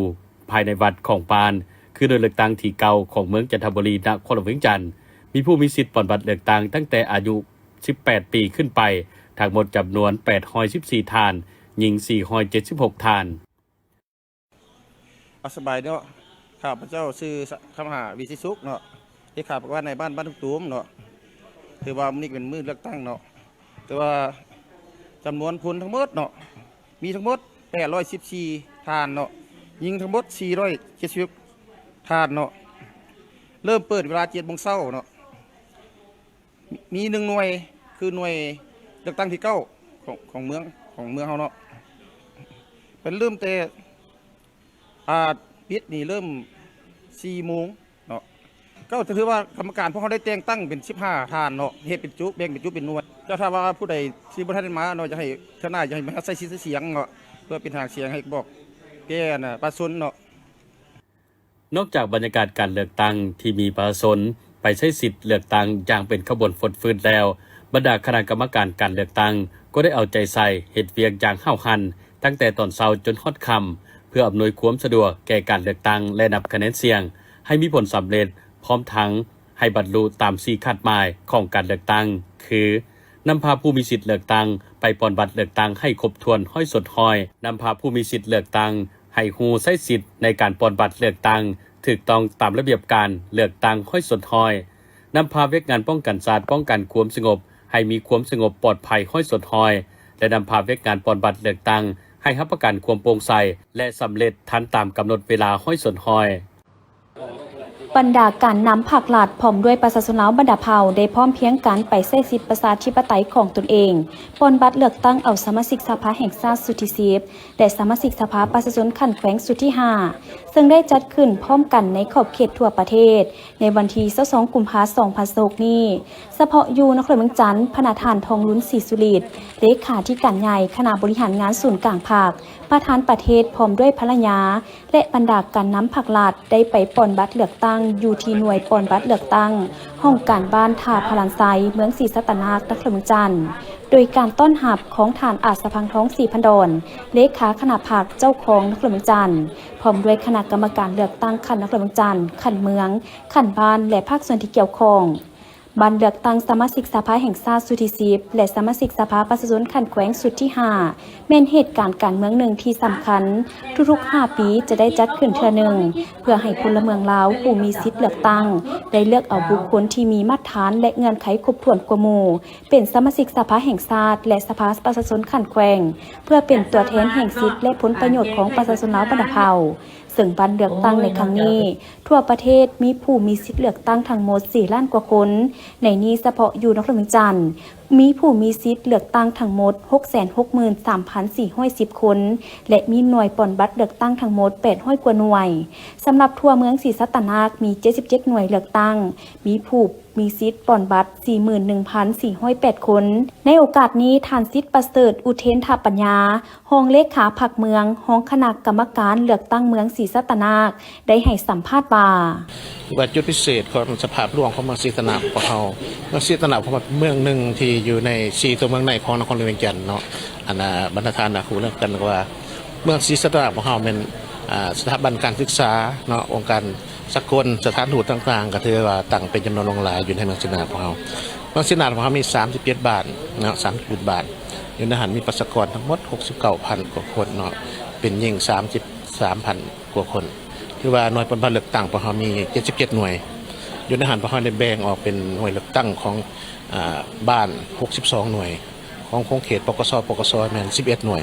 ภายในวัดของปานคือหน่วยเลือกตั้งที่เก่าของเมืองจันทบุรีนครเวียงจันทร์มีผู้มีสิทธิ์ปลอมบัตรเลือกตั้งตั้งแต่อายุ18 ปีขึ้นไปทั้งหมดจำนวน814ทานหญิง476ทานสบายเนาะข้าพเจ้าชื่อคำหาวิสิสุขเนาะที่ข้าพว่าในบ้านทุกตูมเนาะถือว่ามันนี่เป็นมือเลือกตั้งเนาะแต่ว่าจำนวนคนทั้งหมดเนาะมีทั้งหมด814ทานเนาะหญิงทั้งหมด470ทานเนาะเริ่มเปิดเวลา7 โมงเช้าเนาะมี1 หน่วยคือหน่วยเลือกตั้งที่9ของเมืองเขาเนาะเป็นเริ่มแต่ปิดนี่เริ่ม4 โมงเนาะก็ถือว่ากรรมการพวกเขาได้แต่งตั้งเป็น15ทานเนาะเฮ็ดเป็นจุแบ่งเป็นจุเป็นหน่วยเจ้าถ้าว่าผู้ใดที่บ่ทันได้มาเนาะจะให้เท่าหน้าจะให้มาใส่เสียงเนาะเพื่อเป็นทางเสียงให้บอกแก่น่ะประชาชนเนาะนอกจากบรรยากาศการเลือกตั้งที่มีประชาชนไปใช้สิทธิ์เลือกตั้งอย่างเป็นขบวนฝดฟื้นแล้วบรรดาคณะกรรมการการเลือกตั้งก็ได้เอาใจใส่เฮ็ดเวียกอย่างห้าวหันตั้งแต่ตอนเช้าจนฮอดค่ำเพื่ออำนวยความสะดวกแก่การเลือกตั้งและนับคะแนนเสียงให้มีผลสำเร็จพร้อมทั้งให้บรรลุตาม4คาดหมายของการเลือกตั้งคือนำพาผู้มีสิทธิ์เลือกตั้งไปปลอมบัตรเลือกตั้งให้ครบถ้วนห้อยสดห้อยนำพาผู้มีสิทธิ์เลือกตั้งให้ฮู้ใช้สิทธิ์ในการปลอมบัตรเลือกตั้งถูกต้องตามระเบียบการเลือกตั้งห้อยสดห้อยนำพาเวียกงานป้องกันชาติป้องกันความสงบให้มีความสงบปลอดภัยห้อยสดห้อยและนำพาเวียกงานปลอมบัตรเลือกตั้งให้รับประกันความโปร่งใสและสำเร็จทันตามกำหนดเวลาห้อยสดห้อยบรรดาการนำผักหลาดพร้อมด้วยประชาชนแล้วบรรดาเผ่าได้พร้อมเพียงกันไปใช้สิทธิประชาธิปไตยของตนเองปนบัตรเลือกตั้งเอาสมาชิกสภาแห่งชาติสุดที่10และสมาชิกสภาประชาชนขั้นแขวงสุดที่5ซึ่งได้จัดขึ้นพร้อมกันในขอบเขตทั่วประเทศในวันที่22 กุมภาพันธ์ 2026นี้เฉพาะอยู่นครเวียงจันทร์พนาธานทองลุ้นศรีสุริตเลขาธิการใหญ่คณะบริหารงานศูนย์กลางภาคประธานประเทศพร้อมด้วยภรรยาและบรรดาการนำผักหลาดได้ไปปนบัตรเลือกตั้งอยู่ที่หน่วยปนบัตรเลือกตั้งห้องการบ้านท่าพลันไซเมืองศรีสัตนาคนครเวียงจันทร์โดยการต้อนรับของฐานอาสาพังท้องศรีพันดอนเลขาคณะภาคเจ้าของนครเวียงจันทร์พร้อมด้วยคณะกรรมการเลือกตั้งขันนครเวียงจันทร์ขันเมืองขันบ้านและภาคส่วนที่เกี่ยวข้อง บันเลือกตั้งสมาชิกสภาแห่งชาติสุดที่10และสมาชิกสภาประชาชนขันแขวงสุดที่5แม่นเหตุการณ์การเมืองหนึ่งที่สำคัญทุกๆ5ปีจะได้จัดขึ้นเทื่อหนึ่งเพื่อให้พลเมืองลาวผู้มีสิทธิ์เลือกตั้งได้เลือกเอาบุคคลที่มีมาตรฐานและเงื่อนไขครบถ้วนกว่าหมู่เป็นสมาชิกสภาแห่งชาติและสภาประชาชนขันแขวงเพื่อเป็นตัวแทนแห่งสิทธิและผลประโยชน์ของประชาชนลาวบรรพเผ่าซึ่งบันเลือกตั้งในครั้งนี้ทั่วประเทศมีผู้มีสิทธิเลือกตั้งทั้งหมด4 ล้านกว่าคนในนี้เฉพาะอยู่นครหลวงจันทร์มีผู้มีสิทธิเลือกตั้งทั้งหมด 663,410 คนและมีหน่วยปอนบัตรเลือกตั้งทั้งหมด800กว่าหน่วยสำหรับทั่วเมืองศรีสัตนากมี77หน่วยเลือกตั้งมีผู้มีสิทธิ์ปอนบัตร 41,408 คนในโอกาสนี้ท่านสิทธิ์ประเสริฐอุเทนทปัญญารองเลขาพรรคเมืองรองคณะกรรมการเลือกตั้งเมืองศรีสัตนากได้ให้สัมภาษณ์ว่าจุดพิเศษของสภาพหลวงของเมืองศรีสัตนากของเราเมืองศรีสัตนากเป็นเมืองหนึ่งที่อยู่ใน4ตัวเมืองในของนครหลวงจันทร์เนาะอันบรรทัดฐานคูเรื่องกันว่าเมืองศรีสัตนากของเราเป็นสถาบันการศึกษาเนาะองค์การสกลสถานทูตต่างๆก็ถือว่าตั้งเป็นจำนวนลงหลายอยู่ในเมืองศรีสัตนากของเราเมืองศรีสัตนากของเรามี37 บาทเนาะ37 บาทอยู่ในหันมีประชากรทั้งหมด 69,000 กว่าคนเนาะเป็นยิ่ง 33,000 กว่าคนคือว่าหน่วยปฏิบัติเลือกตั้งของเรามี77หน่วยอยู่ในหันของเราได้แบ่งออกเป็นหน่วยเลือกตั้งของบ้าน62หน่วยของโครงเขตปกสแม่น11หน่วย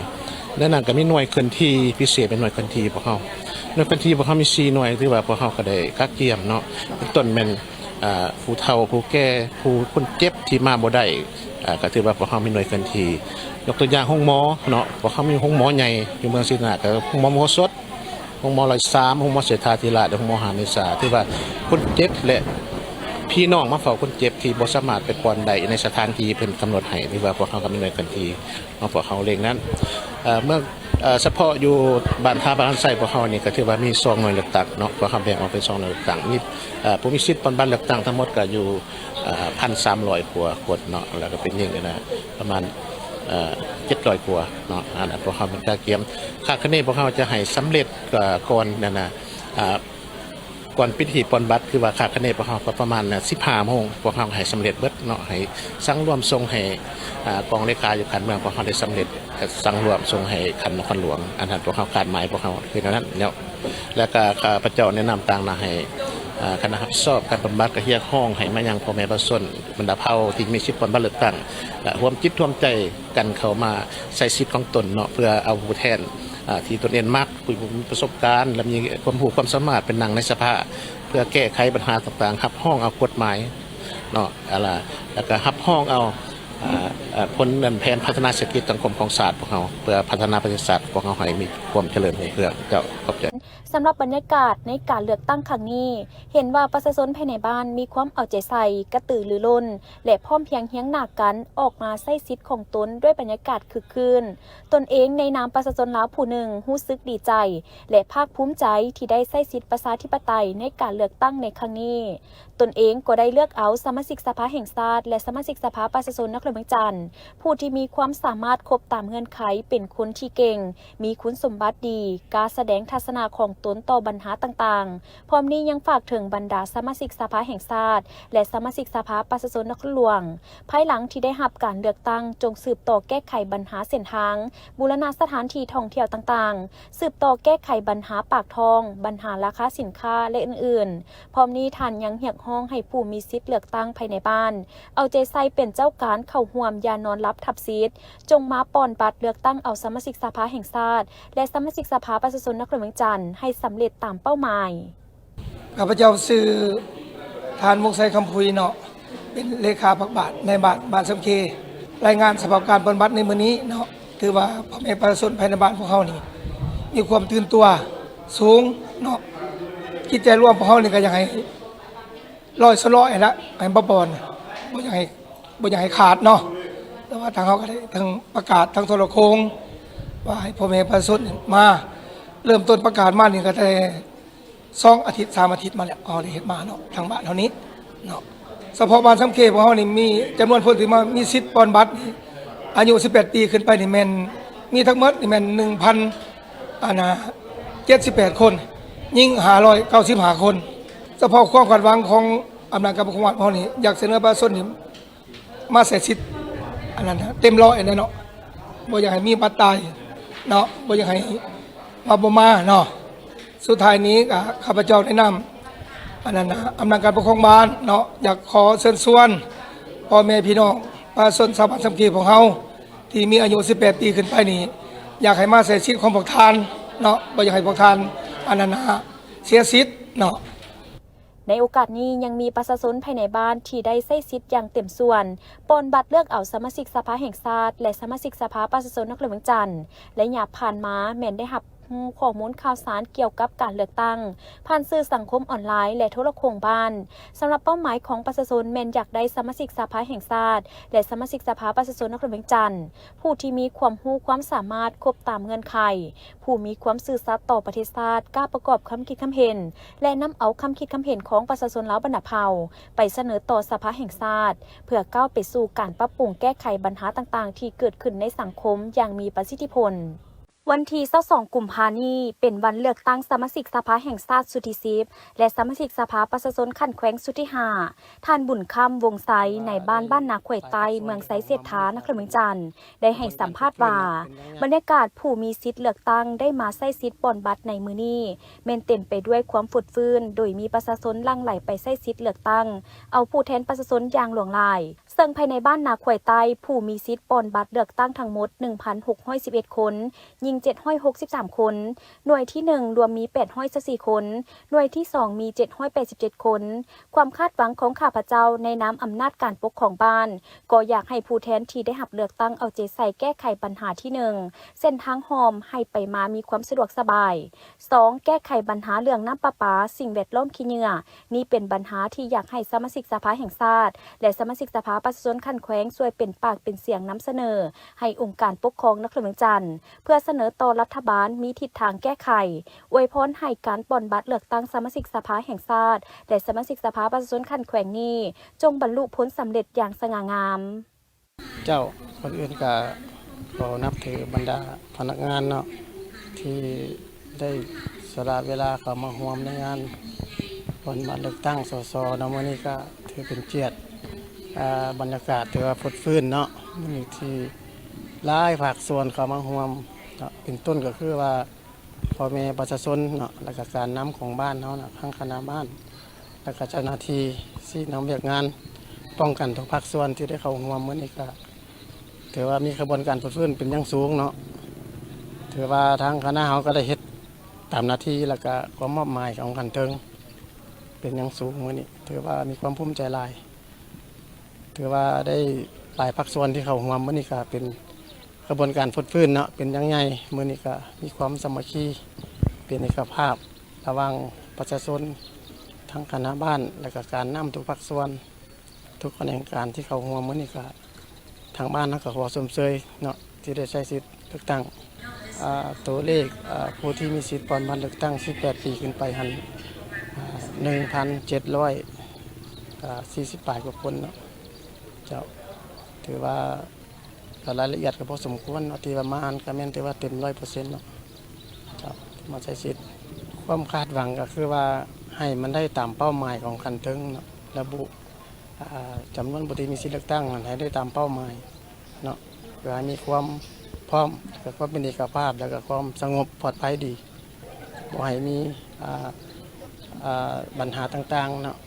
และนั้นก็มีหน่วยเคลื่อนที่พิเศษเป็นหน่วยเคลื่อนที่ของเราหน่วยเคลื่อนที่ของเรามี4หน่วยที่ว่าพวกเราก็ได้กักเกี่ยมเนาะเป็นต้นแม่นผู้เฒ่าผู้แก่ผู้คนเจ็บที่มาบ่ได้ก็ถือว่าพวกเรามีหน่วยเคลื่อนที่ยกตัวอย่างห้องหมอเนาะพวกเขามีห้องหมอใหญ่อยู่เมืองศรีสัตนากก็ห้องหมอโมสดห้องหมอ103ห้องหมอเสถาธิราชห้องหมอหานิสาที่ว่าคนเจ็บและพี่น้องมาเฝ้าคนเจ็บที่บ่สามารถไปปอนใดในสถานที่เป็นกำหนดให้ที่ว่าพวกเขาก็มีหน่วยเคลื่อนที่มาพวกเขาเร่งนั้นเมื่อเฉพาะอยู่บ้านท่าบ้านไส้พวกเขานี่ก็ถือว่ามี2หน่วยเลือกตั้งเนาะพวกเขาแบ่งออกเป็น2หน่วยเลือกตั้งมีผู้มีสิทธิ์ปอนบ้านเลือกตั้งทั้งหมดก็อยู่1,300 กว่าคนเนาะแล้วก็เป็นยิ่งนะประมาณ700 กว่าเนาะอันนั้นพวกเขาเป็นการเกี่ยมคาดคะเนพวกเขาจะให้สำเร็จก่อนนั่นนะก่อนพิธีปอนบัตรคือว่าคาดคะเนพวกเขาประมาณ15 โมงพวกเขาให้สำเร็จเบิดเนาะให้สั่งรวมส่งให้กองเลขาอยู่ขันเมืองพวกเขาได้สำเร็จสั่งรวมส่งให้ขันนครหลวงอันนั้นพวกเขาขาดหมายพวกเขาคือนั้นเนาะแล้วก็ข้าพเจ้าแนะนำต่างนะให้คณะรับผิดชอบการปฏิบัติกระเฮียห้องให้มายังพ่อแม่ประชาชนบรรดาเผ่าที่มีสิทธิ์ปอนบัตรเลือกตั้งร่วมจิตร่วมใจกันเข้ามาใส่สิทธิ์ของตนเนาะเพื่อเอาผู้แทนที่ตนเองมักผู้มีประสบการณ์และมีความรู้ความสามารถเป็นนางในสภาเพื่อแก้ไขปัญหาต่างๆรับห้องเอากฎหมายเนาะอะไรแล้วก็รับห้องเอาผลแผนพัฒนาเศรษฐกิจสังคมของศาสตร์พวกเขาเพื่อพัฒนาประเทศชาติพวกเขาให้มีความเจริญเพื่อเจ้าขอบใจสำหรับบรรยากาศในการเลือกตั้งครั้งนี้เห็นว่าประชาชนภายในบ้านมีความเอาใจใส่กระตือรือร้นและพร้อมเพียงเฮียงหน้ากันออกมาใช้สิทธิ์ของตนด้วยบรรยากาศคึกคืนตนเองในนามประชาชนลาวผู้หนึ่งรู้สึกดีใจและภาคภูมิใจที่ได้ใช้สิทธิประชาธิปไตยในการเลือกตั้งในครั้งนี้ตนเองก็ได้เลือกเอาสมาชิกสภาแห่งชาติและสมาชิกสภาประชาชนนครหลวงเมืองจันทร์ผู้ที่มีความสามารถครบตามเงื่อนไขเป็นคนที่เก่งมีคุณสมบัติดีการแสดงทัศนะของตนต่อปัญหาต่างๆพร้อมนี้ยังฝากถึงบรรดาสมาชิกสภาแห่งชาติและสมาชิกสภาประชาชนนครหลวงภายหลังที่ได้รับการเลือกตั้งจงสืบต่อแก้ไขปัญหาเส้นทางบูรณะสถานที่ท่องเที่ยวต่างๆสืบต่อแก้ไขปัญหาปากท้องปัญหาราคาสินค้าและอื่นๆพร้อมนี้ท่านยังเรียกร้องให้ผู้มีสิทธิ์เลือกตั้งภายในบ้านเอาใจใส่เป็นเจ้าการเข้าร่วมอย่านอนรับทับซีทจงมาปอนบัตรเลือกตั้งเอาสมาชิกสภาแห่งชาติและสมาชิกสภาประชาชนนครหลวงเมืองจันทร์ให้สำเร็จตามเป้าหมายข้าพเจ้าชื่อทานมงไซคำพุยเนาะเป็นเลขาพรรคบาทในบ้านสำเครายงานสภาพการปฏิบัติในมื้อนี้เนาะถือว่าพ่อแม่ประชาชนภายในบ้านพวกเขานี่มีความตื่นตัวสูงเนาะคิดใจร่วมพวกเขานี่ก็ยังให้ร้อยละให้บ่ปอนบ่อยากให้ขาดเนาะแต่ว่าทางเขาก็ได้ทั้งประกาศทั้งโทรโคงว่าให้พ่อแม่ประชาชนมาเริ่มต้นประกาศมานี่ก็ได้2 อาทิตย์ 3 อาทิตย์มาแล้วได้เฮ็ดมาเนาะทางบ้านเท่านี้เนาะเฉพาะบ้านสำเคของเฮานี่มีจำนวนคนที่มามีสิทธิ์ปอนบัตรอายุ18 ปีขึ้นไปนี่แม่นมีทั้งหมดนี่แม่น 1,078 คนยิ่ง595 คนเฉพาะความคาดหวังของ อำนาจการปกครองเฮานี่อยากเสนอประชาชนนี่มาใช้สิทธิ์อันนั้นนะเต็มร้อยแน่เนาะบ่อยากให้มีบัตรตายเนาะบ่อยากให้ว่าบ่มาเนาะสุดท้ายนี้ก็ข้าพเจ้าได้นำอันนั้นนะอำนาจการปกครองบ้านเนาะอยากขอเชิญชวนพ่อแม่พี่น้องประชาชนชาวบ้านสำคีของเฮาที่มีอายุ18ปีขึ้นไปนี่อยากให้มาใช้สิทธิ์ของพวกท่านเนาะบ่อยากให้พวกท่านอันนั้นนะเสียสิทธิ์เนาะในโอกาสนี้ยังมีประชาชนภายในบ้านที่ได้ใช้สิทธิ์อย่างเต็มส่วนปนบัตรเลือกเอาสมาชิกสภาแห่งชาติและสมาชิกสภาประชาชนนครหลวงเวียงจันทน์และหยาบผ่านมาแม่นได้รับข้อมูลข่าวสารเกี่ยวกับการเลือกตั้งผ่านสื่อสังคมออนไลน์และโทรโข่งบ้านสำหรับเป้าหมายของประชาชนแม่นอยากได้สมาชิกสภาแห่งชาติและสมาชิกสภาประชาชนนครหลวงเวียงจันทน์ผู้ที่มีความรู้ความสามารถครบตามเงื่อนไขผู้มีความซื่อสัตย์ต่อประเทศชาติกล้าประกอบคำคิดคำเห็นและนำเอาคำคิดคำเห็นของประชาชนลาวบรรณเผ่าไปเสนอต่อสภาแห่งชาติเพื่อก้าวไปสู่การปรับปรุงแก้ไขปัญหาต่างๆที่เกิดขึ้นในสังคมอย่างมีประสิทธิผลวันที่22 กุมภาพันธ์นี้เป็นวันเลือกตั้งสมาชิกสภาแห่งชาติสุดที่10และสมาชิกสภาประชาชนขั้นแขวงสุดที่5ท่านบุญคำวงไซในบ้านนาขวยไตเมืองไซเสถานครหลวงเวียงจันทน์ได้ให้สัมภาษณ์ว่าบรรยากาศผู้มีสิทธิ์เลือกตั้งได้มาใช้สิทธิ์ปอนบัตรในมื้อนี้แม้นเต็มไปด้วยความฟุดฟื้นโดยมีประชาชนหลั่งไหลไปใช้สิทธิ์เลือกตั้งเอาผู้แทนประชาชนอย่างหลวงหลายซึ่งภายในบ้านนาขวยไตผู้มีสิทธิ์ปอนบัตรเลือกตั้งทั้งหมด 1,611 คนยิง763 คนหน่วยที่1รวมมี824คนหน่วยที่2มี787คนความคาดหวังของข้าพเจ้าในนามอำนาจการปกครองบ้านก็อยากให้ผู้แทนที่ได้รับเลือกตั้งเอาใจใส่แก้ไขปัญหาที่1เส้นทางหอมให้ไปมามีความสะดวกสบาย2แก้ไขปัญหาเรื่องน้ำประปาสิ่งแวดล้อมขี้เหงื่อนี่เป็นปัญหาที่อยากให้สมาชิกสภาแห่งชาติและสมาชิกสภาประชาชนขั้นแขวงช่วยเป็นปากเป็นเสียงนำเสนอให้องค์การปกครองนครหลวงเวียงจันทน์เพื่อเสนอต่อรัฐบาลมีทิศทางแก้ไขอวยพรให้การปอนบัตรเลือกตั้งสมาชิกสภาแห่งชาติและสมาชิกสภาประชาชนขั้นแขวงนี้จงบรรลุผลสำเร็จอย่างสง่างามเจ้าคนอื่นก็ขอนับถือบรรดาพนักงานเนาะที่ได้สละเวลาเข้ามาร่วมในงานปอนบัตรเลือกตั้งสสเนาะมื้อนี้ก็ถือเป็นเกียรติบรรยากาศถือว่าฟดฟื้นเนาะมื้อนี้ที่หลายภาคส่วนเข้ามาร่วมเป็นต้นก็คือว่าพ่อแม่ประชาชนเนาะและก็การนำของบ้านเฮาน่ะทั้งคณะบ้านและก็เจ้าหน้าที่ที่นำเรียกงานป้องกันทุกภาคส่วนที่ได้เข้าร่วมมื้อนี้ก็ถือว่ามีกระบวนการฝึกฝนเป็นอย่างสูงเนาะถือว่าทางคณะเฮาก็ได้เฮ็ดตามหน้าที่แล้วก็ความมอบหมายของกันเทิงเป็นอย่างสูงมื้อนี้ถือว่ามีความภูมิใจหลายถือว่าได้หลายภาคส่วนที่เข้าร่วมมื้อนี้ก็เป็นกระบวนการฝึกฝนเนาะเป็นอย่างไงมื้อนี้ก็มีความสามัคคีเป็นเอกภาพระหว่างประชาชนทั้งคณะบ้านและก็การนำทุกภาคส่วนทุกแขนงการที่เข้าร่วมมื้อนี้ก็ทางบ้านก็ขอชมเชยเนาะที่ได้ใช้สิทธิ์เลือกตั้งตัวเลขผู้ที่มีสิทธิ์ปอนบัตรเลือกตั้ง18 ปีขึ้นไปหัน1,748 กว่าคนเนาะเจ้าถือว่ารายละเอียดก็พอสมควรเนาะที่ว่ามาอ่านก็แม่นแต่ว่าเต็ม 100% เนาะเจ้ามาใช้สิทธิ์ความคาดหวังก็คือว่าให้มันได้ตามเป้าหมายของคันถึงเนาะระบุจำนวนผู้ที่มีสิทธิ์เลือกตั้งให้ได้ตามเป้าหมายเนาะเพื่อให้มีความพร้อมกับความเป็นเอกภาพแล้วก็ความสงบปลอดภัยดีบ่ให้มีปัญหาต่างๆเนาะ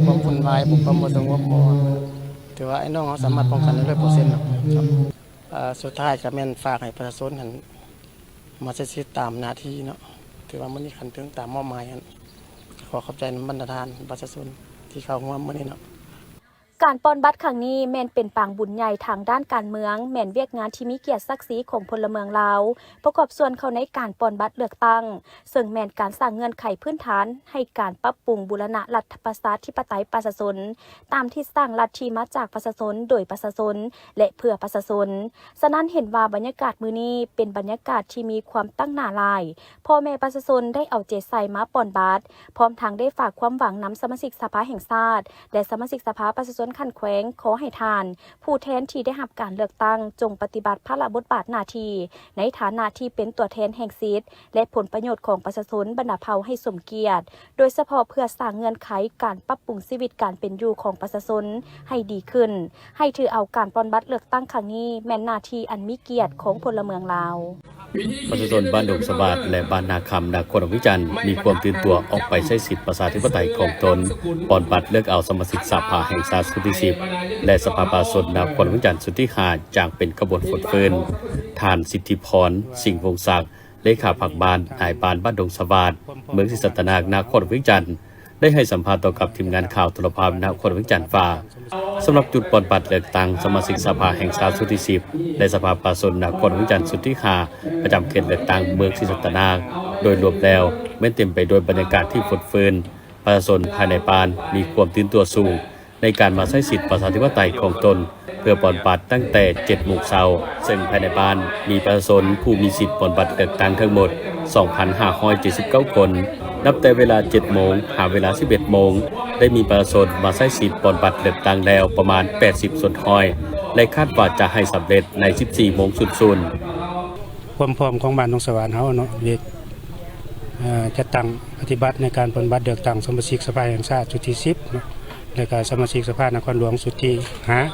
ความวุ่นวายความบ่สงบถือว่าไอ้น้องเขาสามารถป้องกันได้ 100% เนาะสุดท้ายก็แม่นฝากให้ประชาชนหันมาใช้สิทธิ์ตามหน้าที่เนาะถือว่ามื้อนี้คันถึงตามมอบหมายขอขอบใจบรรดาท่านประชาชนที่เข้าร่วมมื้อนี้เนาะการปอนบัตรครั้งนี้แม่นเป็นปางบุญใหญ่ทางด้านการเมืองแม่นเวียกงานที่มีเกียรติศักดิ์ศรีของพลเมืองลาวประกอบส่วนเข้าในการปอนบัตรเลือกตั้งซึ่งแม่นการสร้างเงื่อนไขพื้นฐานให้การปรับปรุงบูรณะรัฐประชาธิปไตยประชาชนตามที่สร้างรัฐที่มาจากประชาชนโดยประชาชนและเพื่อประชาชนฉะนั้นเห็นว่าบรรยากาศมื้อนี้เป็นบรรยากาศที่มีความตั้งหน้าลายพ่อแม่ประชาชนได้เอาใจใส่มาปอนบัตรพร้อมทั้งได้ฝากความหวังนำสมาชิกสภาแห่งชาติและสมาชิกสภาประชาชน นขันแขวงขอให้ทาน ผู้แทนที่ได้รับการเลือกตั้งจงปฏิบัติภาระบทบาทหน้าที่ในฐานะที่เป็นตัวแทนแห่งสิทธิและผลประโยชน์ของประชาชนบรรดาเผ่าให้สมเกียรติโดยเฉพาะเพื่อสร้างเงื่อนไขการปรับปรุงชีวิตการเป็นอยู่ของประชาชนให้ดีขึ้นให้ถือเอาการปรนบัตรเลือกตั้งครั้งนี้แม่นหน้าที่อันมีเกียรติของพลเมืองลาวประชาชนบ้านดงสวัสดิ์และบ้านนาคำนครวิจันทร์มีความตื่นตัวออกไปใช้สิทธิประชาธิปไตยของตนปอนบัตรเลือกเอาสมาชิกสภาแห่งชาติสุดที่10และสภาประชาชนนครวิจันทร์สุดที่5จางเป็นขบวนฝดฟื้นทานสิทธิพรสิงห์วงศักดิ์เลขาพรรคบ้านนายปานบ้านดงสวัสดิ์เมืองศิษย์สัตนานครวิจันทร์ได้ให้สัมภาษณ์ต่อกับทีมงานข่าวโทรภาพนครวิจันทร์ว่าสำหรับจุดปอนบัตรเลือกตั้งสมาชิกสภาแห่งชาติสุดที่10และสภาประชาชนนครวิจันทร์สุดที่5ประจำเขตเลือกตั้งเมืองศิษย์สัตนานโดยรวมแล้วแม้เต็มไปด้วยบรรยากาศที่ฝดฟื้นประชาชนภายในปานมีความตื่นตัวสูงในการมาใช้สิทธิประชาธิปไตยของตนเพื่อปอนบัตรตั้งแต่ 7 โมงเช้าซึ่งภายในบ้านมีประชาชนผู้มีสิทธิปอนบัตรเลือกตั้งทั้งหมด 2,579 คนนับแต่เวลา 7 โมงหาเวลา 11 โมงได้มีประชาชนมาใช้สิทธิปอนบัตรเลือกตั้งแล้วประมาณ 80 ส่วนห้อยและคาดว่าจะให้สำเร็จใน 14 โมง00นความพร้อมของบ้านดงสว่านเฮาเนาะจะตั้งปฏิบัติในการปฏิบัติเลือกตั้งสมาชิกสภาแห่งชาติสุดที่10เนาะและก็สมาชิกสภานครหลวงสุดที่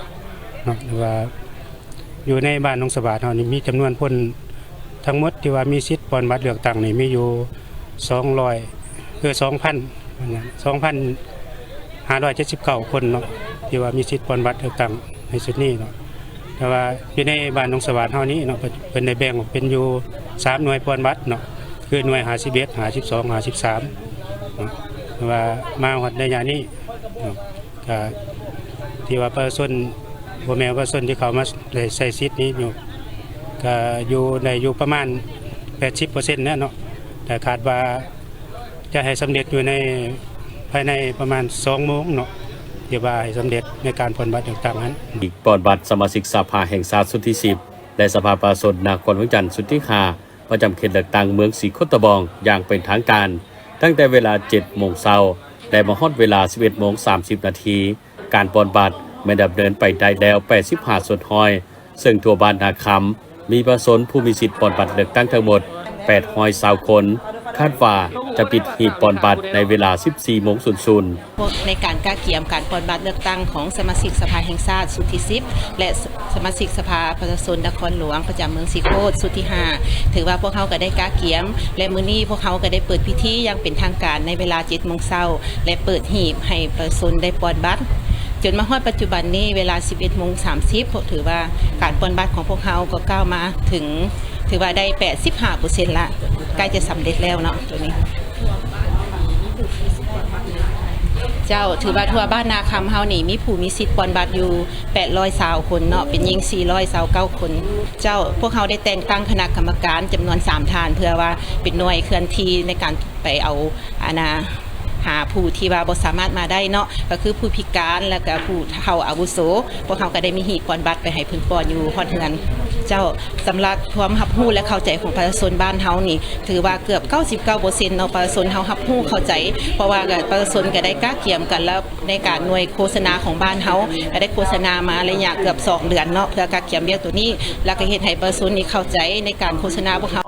5เนาะหรือว่าอยู่ในบ้านดงสว่านเฮานี่มีจำนวนคนทั้งหมดที่ว่ามีสิทธิ์ปฏิบัติเลือกตั้งนี่มีอยู่200คือ 2,579 คนเนาะที่ว่ามีสิทธิ์ปฏิบัติเลือกตั้งในสุดนี้เนาะแต่ว่าอยู่ในบ้านดงสว่านเฮานี้เนาะเป็นได้แบ่งออกเป็นอยู่3หน่วยปฏิบัติเนาะคือหน่วย51 52 53เนาะว่ามาฮอดในยามนี้ก็ที่ว่าประชาชนบ่แม่นประชาชนที่เข้ามาใช้สิทธิ์นี้อยู่ก็อยู่ประมาณ 80% เนาะแต่คาดว่าจะให้สำเร็จอยู่ในภายในประมาณ2 โมงเนาะที่ว่าให้สำเร็จในการปฏิบัติเลือกตั้งนั้นอีกปอนบัตรสมาชิกสภาแห่งชาติสุดที่10และสภาประชาชนนครวิจันทร์สุดที่5ประจำเขตเลือกตั้งเมืองศรีโคตะบองอย่างเป็นทางการตั้งแต่เวลา 7 โมงเช้าและมาฮอดเวลา 11 โมง 30 นาทีการปอนบัตรไม่ดำเนินไปได้แล้ว 85 ส่วนห้อยซึ่งทั่วบ้านนาคำมีประชาชนผู้มีสิทธิ์ปอนบัตรเลือกตั้งทั้งหมด 820 คนคาดว่าจะปิดหีบปอนบัตรในเวลา 14 โมง00ในการกาเกียมการปอนบัตรเลือกตั้งของสมาชิกสภาแห่งชาติสุดที่10และสมาชิกสภาประชาชนนครหลวงประจำเมืองศรีโคตสุดที่5ถือว่าพวกเขาก็ได้กาเกียมและมื้อนี้พวกเขาก็ได้เปิดพิธีอย่างเป็นทางการในเวลา 7 โมงเช้าและเปิดหีบให้ประชาชนได้ปอนบัตรจนมาฮอดปัจจุบันนี้เวลา 11 โมง 30ถือว่าการปอนบัตรของพวกเขาก็ก้าวมาถึงถือว่าได้ 85% ละใกล้จะสำเร็จแล้วเนาะตัวนี้เจ้าถือว่าทั่วบ้านนาคำเฮานี่มีผู้มีสิทธิ์ปอนบัตรอยู่820 คนเนาะเป็นหญิง429 คนเจ้าพวกเขาได้แต่งตั้งคณะกรรมการจำนวน3ท่านเพื่อว่าเป็นหน่วยเคลื่อนที่ในการไปเอาหาผู้ที่ว่าบ่สามารถมาได้เนาะก็คือผู้พิการแล้วก็ผู้เฒ่าอาวุโสพวกเขาก็ได้มีหีบปอนบัตรไปให้เพิ่นปอนอยู่ฮอดเฮือนเจ้าสำหรับความรับรู้และเข้าใจของประชาชนบ้านเฮานี่ถือว่าเกือบ 99% เนาะประชาชนเฮารับรู้เข้าใจเพราะว่าประชาชนก็ได้กล้าเกี่ยมกันแล้วในการหน่วยโฆษณาของบ้านเฮาก็ได้โฆษณามาระยะเกือบ2 เดือนเนาะเพื่อกล้าเกี่ยมเรียกตัวนี้แล้วก็เฮ็ดให้ประชาชนนี่เข้าใจในการโฆษณาพวกเขา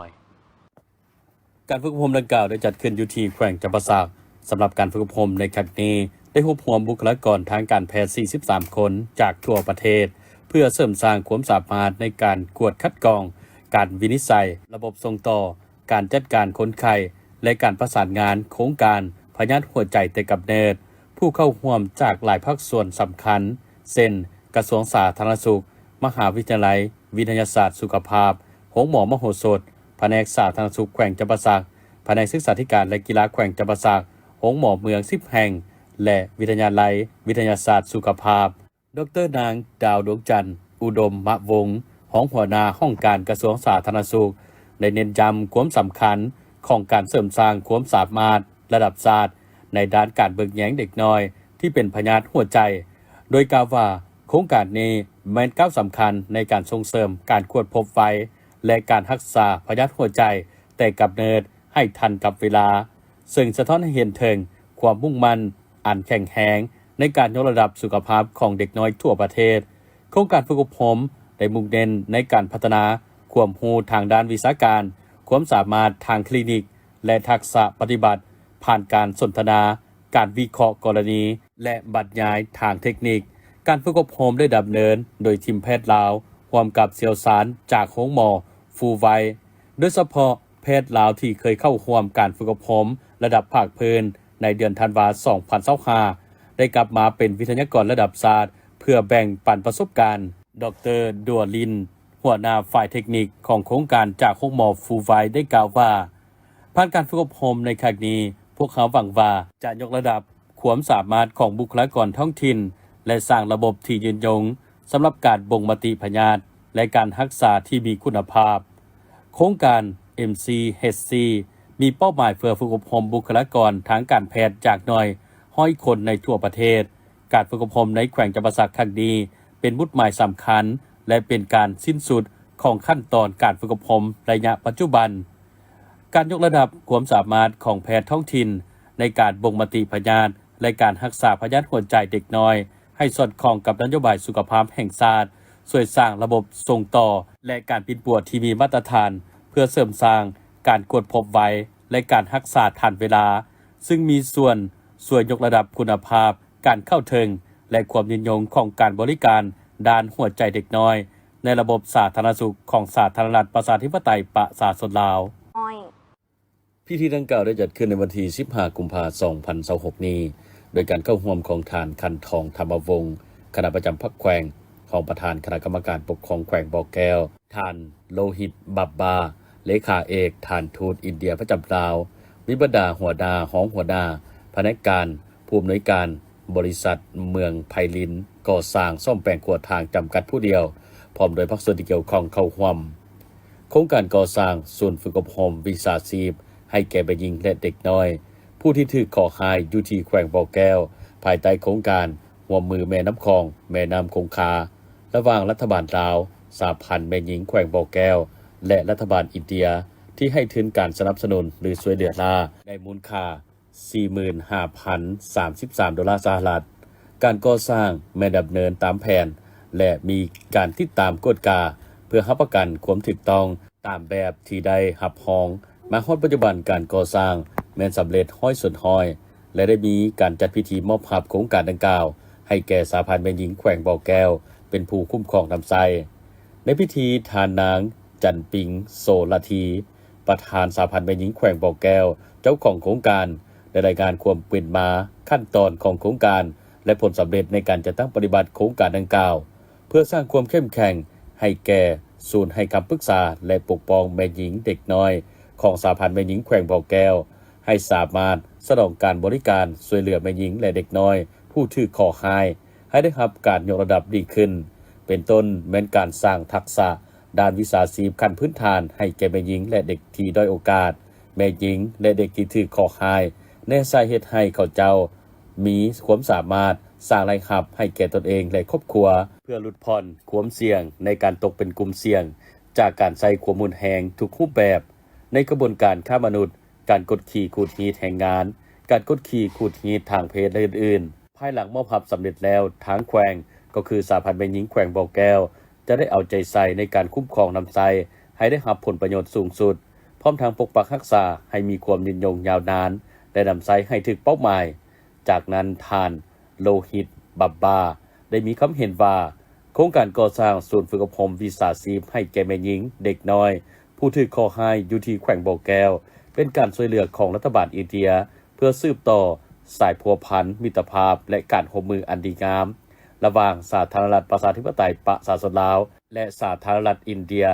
การฝึกอบรมดังกล่าวได้จัดขึ้นอยู่ที่แขวงจำปาสักสำหรับการฝึกอบรมในครั้งนี้ได้รวบรวมบุคลากรทางการแพทย์ 43 คนจากทั่วประเทศเพื่อเสริมสร้างความสามารถในการกวดคัดกรองการวินิจฉัยระบบส่งต่อการจัดการคนไข้และการประสานงานโครงการพยาธิหัวใจแต่กำเนิดผู้เข้าร่วมจากหลายภาคส่วนสำคัญเช่นกระทรวงสาธารณสุขมหาวิทยาลัยวิทยาศาสตร์สุขภาพโรงหมอมโหสถแผนกสาธารณสุขแขวงจำปาสักแผนกศึกษาธิการและกีฬาแขวงจำปาสักโรงหมอเมือง10 แห่งและวิทยาลัยวิทยาศาสตร์สุขภาพดร.นางดาวดวงจันทร์อุดมมะวงศ์ของหัวหน้าห้องการกระทรวงสาธารณสุขได้เน้นย้ำความสำคัญของการเสริมสร้างความสามารถระดับชาติในด้านการเบิกแยงเด็กน้อยที่เป็นพยาธิหัวใจโดยกล่าวว่าโครงการนี้แม่นก้าวสำคัญในการส่งเสริมการควบพบไว้และการรักษาพยาธิหัวใจแต่กำเนิดให้ทันกับเวลาซึ่งสะท้อนให้เห็นถึงความมุ่งมั่นอันแข็งแรง ในการยกระดับสุขภาพของเด็กน้อยทั่วประเทศโครงการฝึกอบรมได้มุ่งเน้นในการพัฒนาความรู้ทางด้านวิชาการความสามารถทางคลินิกและทักษะปฏิบัติผ่านการสนทนาการวิเคราะห์กรณีและบรรยายทางเทคนิคการฝึกอบรมได้ดำเนินโดยทีมแพทย์ลาวร่วมกับเชี่ยวชาญจากโรงหมอฟูไวโดยเฉพาะแพทย์ลาวที่เคยเข้าร่วมการฝึกอบรมระดับภาคพื้นในเดือนธันวาคม 2025ได้กลับมาเป็นวิทยากรระดับชาติเพื่อแบ่งปันประสบการณ์ดร.ดัวลินหัวหน้าฝ่ายเทคนิคของโครงการจากโรงหมอฟูไวได้กล่าวว่าผ่านการฝึกอบรมในครั้งนี้พวกเขาหวังว่าจะยกระดับความสามารถของบุคลากรท้องถิ่นและสร้างระบบที่ยืนยงสำหรับการบ่งมติพยาธิและการรักษาที่มีคุณภาพโครงการ MCHC มีเป้าหมายเพื่อฝึกอบรมบุคลากรทางการแพทย์จากหน่อย100 คนในทั่วประเทศการฝึกอบรมในแขวงจำปาสักครั้งนี้เป็นมุดหมายสำคัญและเป็นการสิ้นสุดของขั้นตอนการฝึกอบรมระยะปัจจุบันการยกระดับความสามารถของแพทย์ท้องถิ่นในการบ่งมติพยาธิและการรักษาพยาธิหัวใจเด็กน้อยให้สอดคล้องกับนโยบายสุขภาพแห่งชาติช่วยสร้างระบบส่งต่อและการปิดปวดที่มีมาตรฐานเพื่อเสริมสร้างการกวดพบไวและการรักษาทันเวลาซึ่งมีส่วนยกระดับคุณภาพการเข้าถึงและความยืนยงของการบริการด้านหัวใจเด็กน้อยในระบบสาธารณสุขของสาธารณรัฐประชาธิปไตยประชาชนลาวพิธีดังกล่าวได้จัดขึ้นในวันที่ 15 กุมภาพันธ์ 2026 นี้โดยการเข้าร่วมของท่านคันทองธรรมวงศ์คณะประจำพรรคแขวงของประธานคณะกรรมการปกครองแขวงบ่อแก้วท่านโลหิตบับบาเลขาเอกท่านทูตอินเดียประจำลาววิบดาหัวหน้าห้องหัวหน้าพนักงานผู้อำนวยการบริษัทเมืองไพลินก่อสร้างซ่อมแปลงขวดทางจำกัดผู้เดียวพร้อมโดยภาคส่วนที่เกี่ยวข้องเข้าร่วมโครงการก่อสร้างศูนย์ฝึกอบรมวิชาชีพให้แก่เด็กหญิงและเด็กน้อยผู้ที่ถูกขอหายอยู่ที่แขวงบ่อแก้วภายใต้โครงการร่วมมือแม่น้ำคลองแม่น้ำคงคาระหว่างรัฐบาลลาวสหพันธ์แม่หญิงแขวงบ่อแก้วและรัฐบาลอินเดียที่ให้ทุนการสนับสนุนหรือช่วยเหลือลาในมูลค่า 45,033 ดอลลาร์สหรัฐการก่อสร้างแม่ดำเนินตามแผนและมีการติดตามกฎกาเพื่อรับประกันความถูกต้องตามแบบที่ได้รับรองมาฮอดปัจจุบันการก่อสร้างแม่นสำเร็จ100%และได้มีการจัดพิธีมอบภาพโครงการดังกล่าวให้แก่สหพันธ์แม่หญิงแขวงบ่อแก้วเป็นผู้คุ้มครองนำไส้ในพิธีทานนางจันปิงโซลาทีประธานสหพันธ์แม่หญิงแขวงบ่อแก้วเจ้าของโครงการได้รายงานความเป็นมาขั้นตอนของโครงการและผลสำเร็จในการจัดตั้งปฏิบัติโครงการดังกล่าวเพื่อสร้างความเข้มแข็งให้แก่ศูนย์ให้คำปรึกษาและปกป้องแม่หญิงเด็กน้อยของสหพันธ์แม่หญิงแขวงบ่อแก้วให้สามารถสนองการบริการช่วยเหลือแม่หญิงและเด็กน้อยผู้ถูกขอหายให้ได้รับการยกระดับดีขึ้นเป็นต้นแม้นการสร้างทักษะด้านวิชาชีพขั้นพื้นฐานให้แก่แม่หญิงและเด็กที่ด้อยโอกาสแม่หญิงและเด็กที่ถูกขอหายในสาเหตุให้เขาเจ้ามีความสามารถสร้างรายรับให้แก่ตนเองและครอบครัวเพื่อลดผ่อนความเสี่ยงในการตกเป็นกลุ่มเสี่ยงจากการใช้ความรุนแรงทุกรูปแบบในกระบวนการค้ามนุษย์การกดขี่ขูดหีดแห่งงานการกดขี่ขูดหีดทางเพศและอื่นๆภายหลังมอบภาพสำเร็จแล้วทางแขวงก็คือสหพันธ์แม่หญิงแขวงบ่อแก้วจะได้เอาใจใส่ในการคุ้มครองนำไส้ให้ได้รับผลประโยชน์สูงสุดพร้อมทางปกปักรักษาให้มีความยืนยงยาวนานและนำไส้ให้ถึงเป้าหมายจากนั้นท่านโลหิตบับบาได้มีความเห็นว่าโครงการก่อสร้างศูนย์ฝึกอบรมวิชาชีพให้แก่แม่หญิงเด็กน้อยผู้ถูกขอหายอยู่ที่แขวงบ่อแก้วเป็นการช่วยเหลือของรัฐบาลอินเดียเพื่อสืบต่อสายพัวพันมิตรภาพและการร่วมมืออันดีงามระหว่างสาธารณรัฐประชาธิปไตยประชาชนลาวและสาธารณรัฐอินเดีย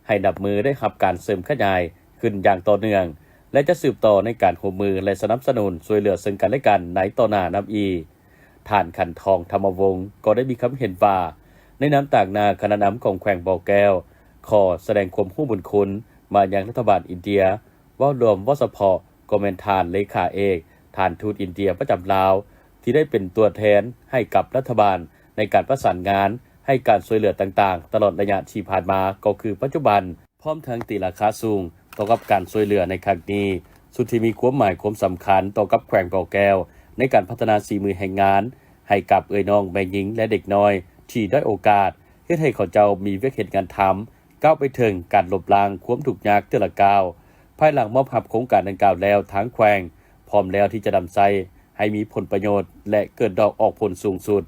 ให้นับมือได้รับการเสริมขยายขึ้นอย่างต่อเนื่องและจะสืบต่อในการร่วมมือและสนับสนุนช่วยเหลือซึ่งกันและกันในต่อหน้านับอีท่านขันทองธรรมวงศ์ก็ได้มีความเห็นว่าในน้ำต่างนาคณะนำของแขวงบ่อแก้วขอแสดงความรู้บุญคุณมายังรัฐบาลอินเดียว่ารวมว่าเฉพาะก็แม่นท่านเลขาเอกท่านทูตอินเดียประจำลาวที่ได้เป็นตัวแทนให้กับรัฐบาลในการประสานงานให้การช่วยเหลือต่างๆตลอดระยะที่ผ่านมาก็คือปัจจุบันพร้อมทั้งตีราคาสูงต่อกับการช่วยเหลือในครั้งนี้สุดที่มีความหมายความสำคัญต่อกับแขวงบ่อแก้วในการพัฒนาสีมือแห่งงาน ให้กับเอ่ยน้องแม่หญิงและเด็กน้อยที่ด้อยโอกาสเฮ็ดให้เขาเจ้ามีเวียกเฮ็ดงานทำก้าวไปถึงการลบล้างความทุกข์ยากเทื่อละก้าวภายหลังมอบรับโครงการดังกล่าวแล้วทางแขวงพร้อมแล้วที่จะดำไซให้มีผลประโยชน์และเกิดดอกออกผลสูงสุด